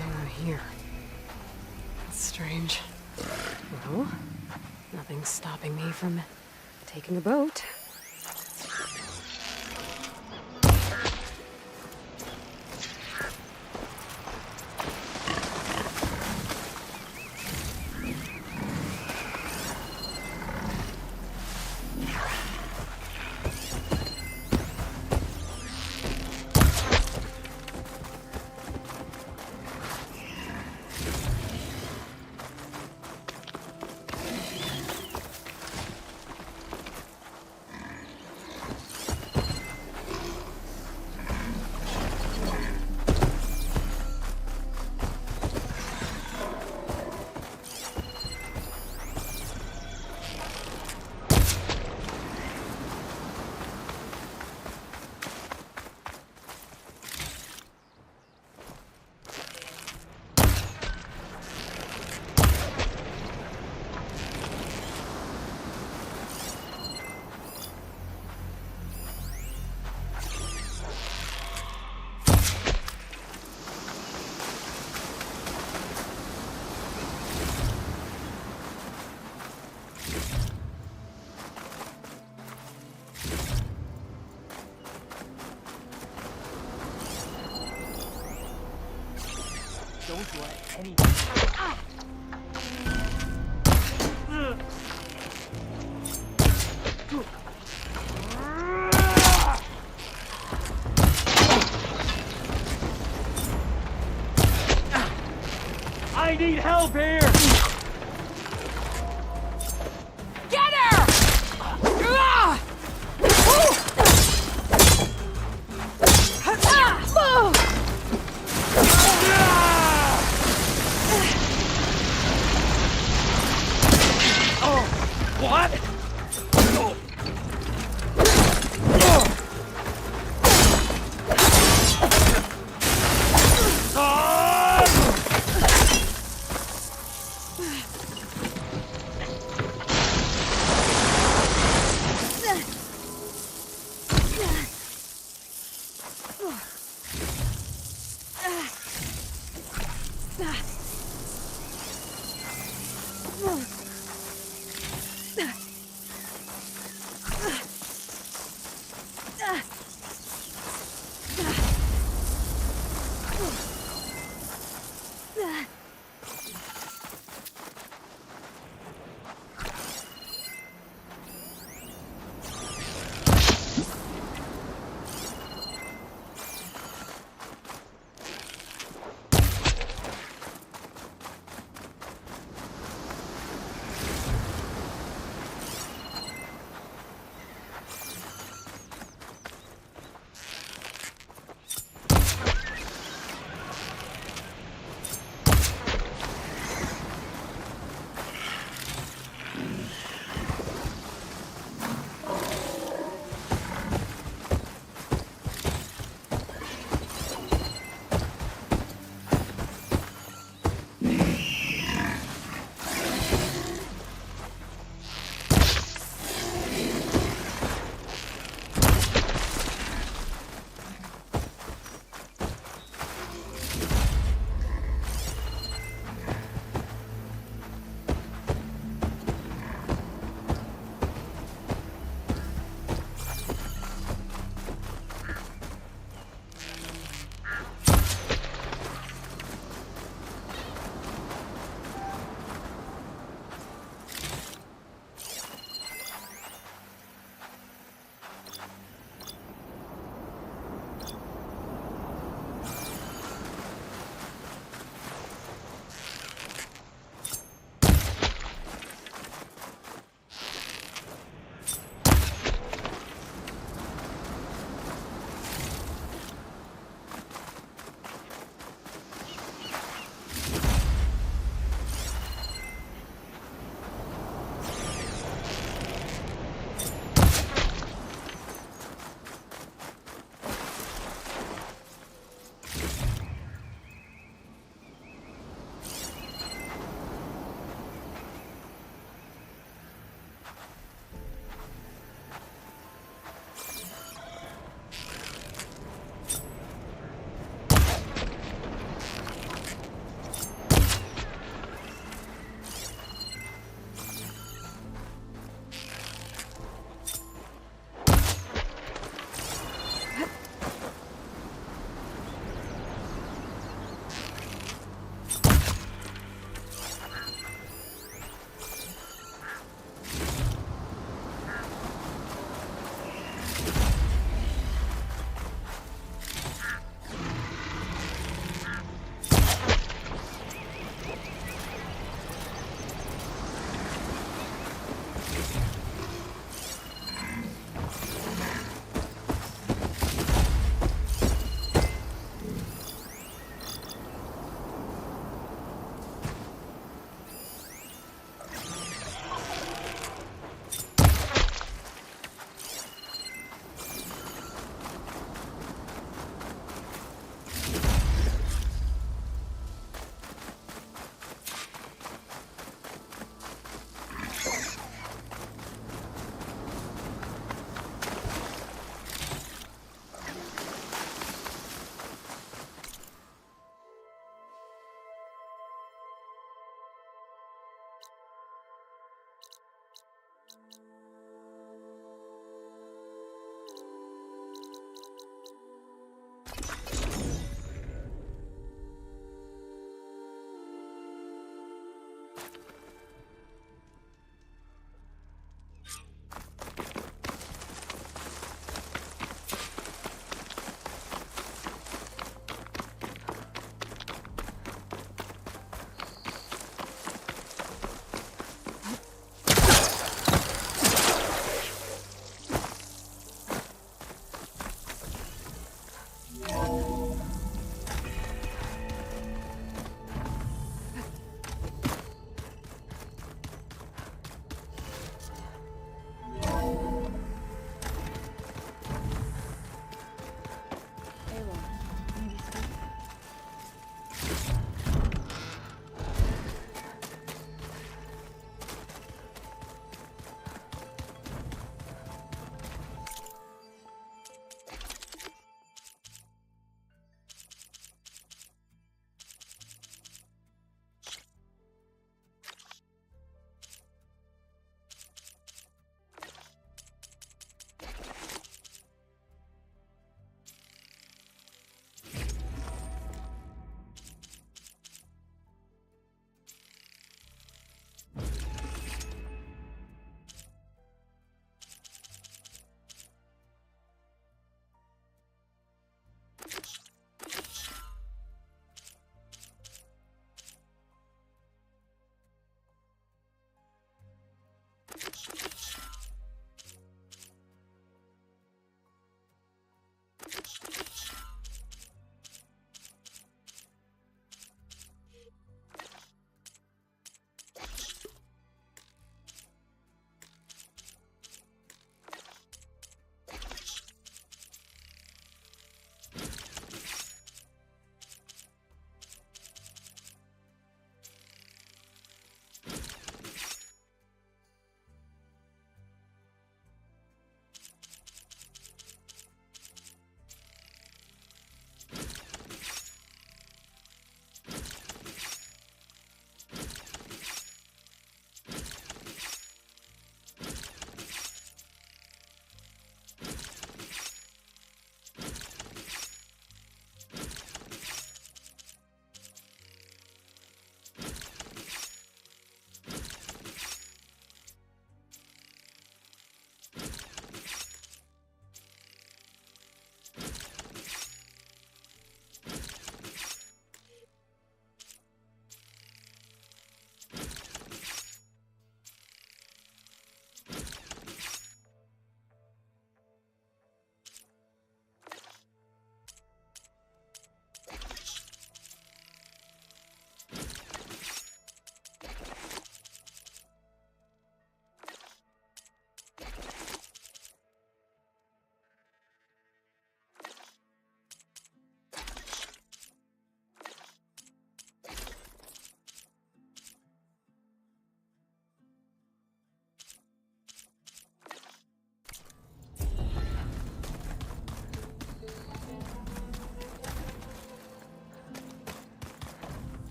No one here. That's strange. No, nothing's stopping me from taking a boat. Don't let anything... I need help here! Get her! What?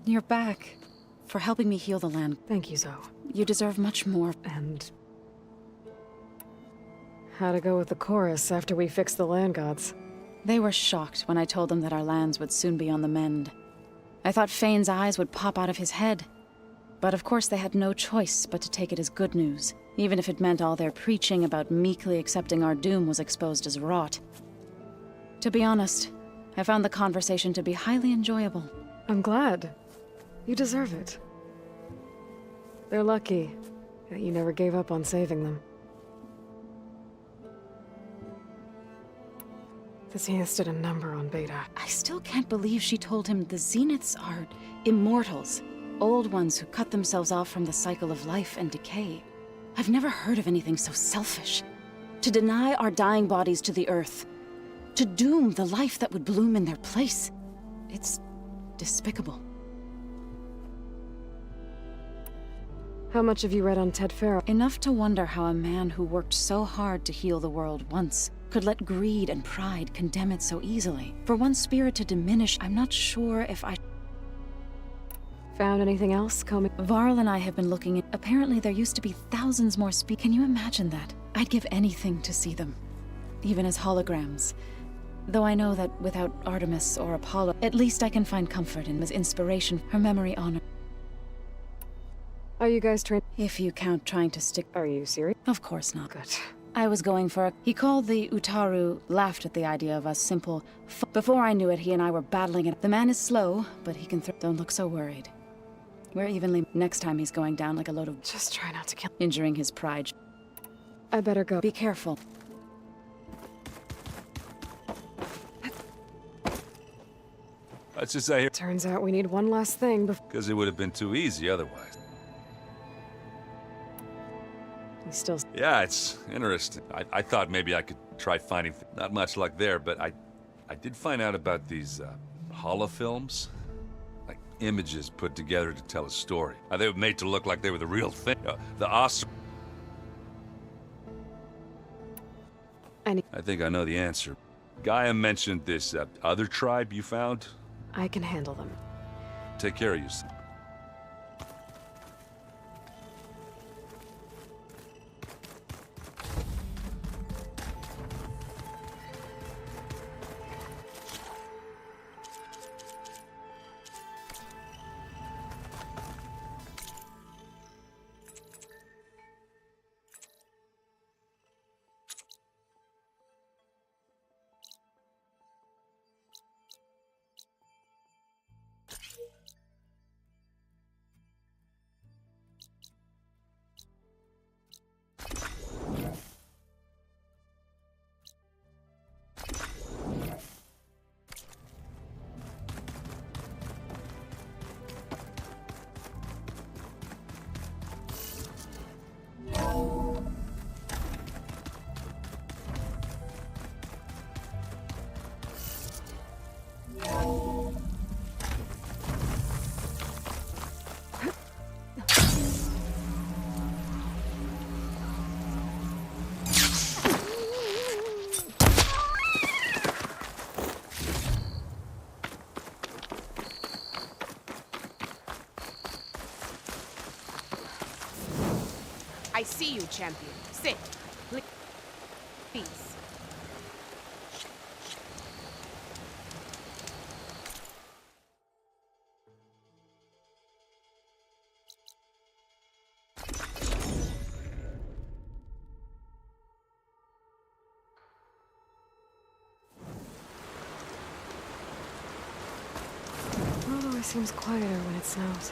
You're back. For helping me heal the land. Thank you, Zoe. You deserve much more. And how to go with the chorus after we fixed the land gods? They were shocked when I told them that our lands would soon be on the mend. I thought Fane's eyes would pop out of his head. But of course they had no choice but to take it as good news, even if it meant all their preaching about meekly accepting our doom was exposed as rot. To be honest, I found the conversation to be highly enjoyable. I'm glad. You deserve it. They're lucky that you never gave up on saving them. The Zeniths did a number on Beta. I still can't believe she told him the Zeniths are immortals. Old ones who cut themselves off from the cycle of life and decay. I've never heard of anything so selfish. To deny our dying bodies to the earth. To doom the life that would bloom in their place. It's despicable. How much have you read on Ted Farrow? Enough to wonder how a man who worked so hard to heal the world once could let greed and pride condemn it so easily. For one spirit to diminish, I'm not sure if I... Found anything else, Comey? Varl and I have been looking at... Apparently there used to be thousands more Can you imagine that? I'd give anything to see them. Even as holograms. Though I know that without Artemis or Apollo, at least I can find comfort in his inspiration, her memory honor. Are you guys trained? If you count trying to stick... Are you serious? Of course not. Good. I was going for a... He called the Utaru, laughed at the idea of us simple... Before I knew it, he and I were battling it. The man is slow, but he can Don't look so worried. We're evenly... Next time he's going down like a load of... Just try not to kill... Injuring his pride. I better go. Be careful. Let's just say here... Turns out we need one last thing before... Because it would have been too easy otherwise. He's still... Yeah, it's interesting. I thought maybe I could try finding... Not much luck there, but I did find out about these holofilms. Like images put together to tell a story. They were made to look like they were the real thing. The Oscar... I think I know the answer. Gaia mentioned this other tribe you found. I can handle them. Take care of yourself. I see you, champion. Sit. Peace. World always seems quieter when it snows.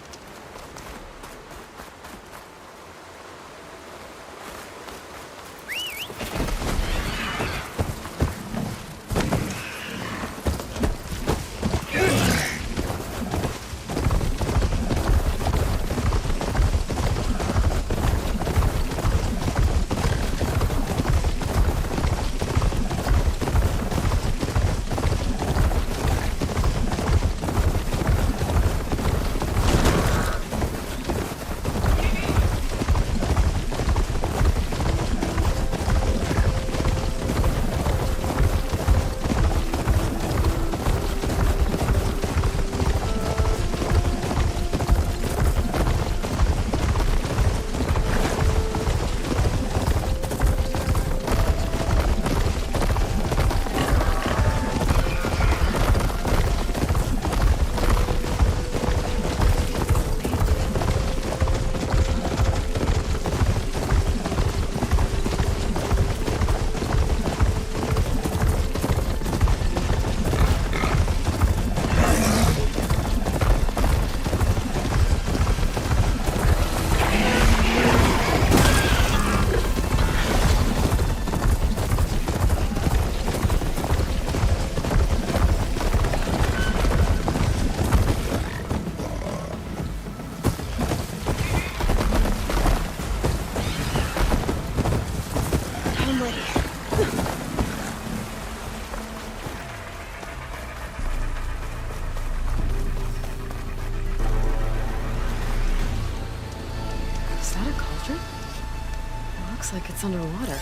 it? It looks like it's underwater.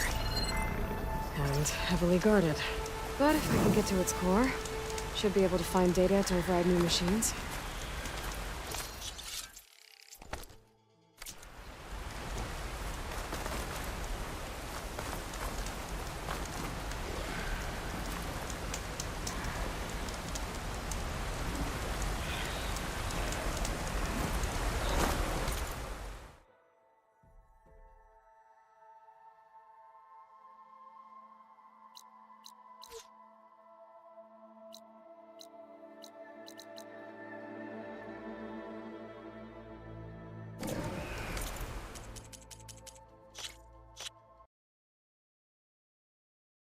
And heavily guarded. But if I can get to its core, should be able to find data to override new machines.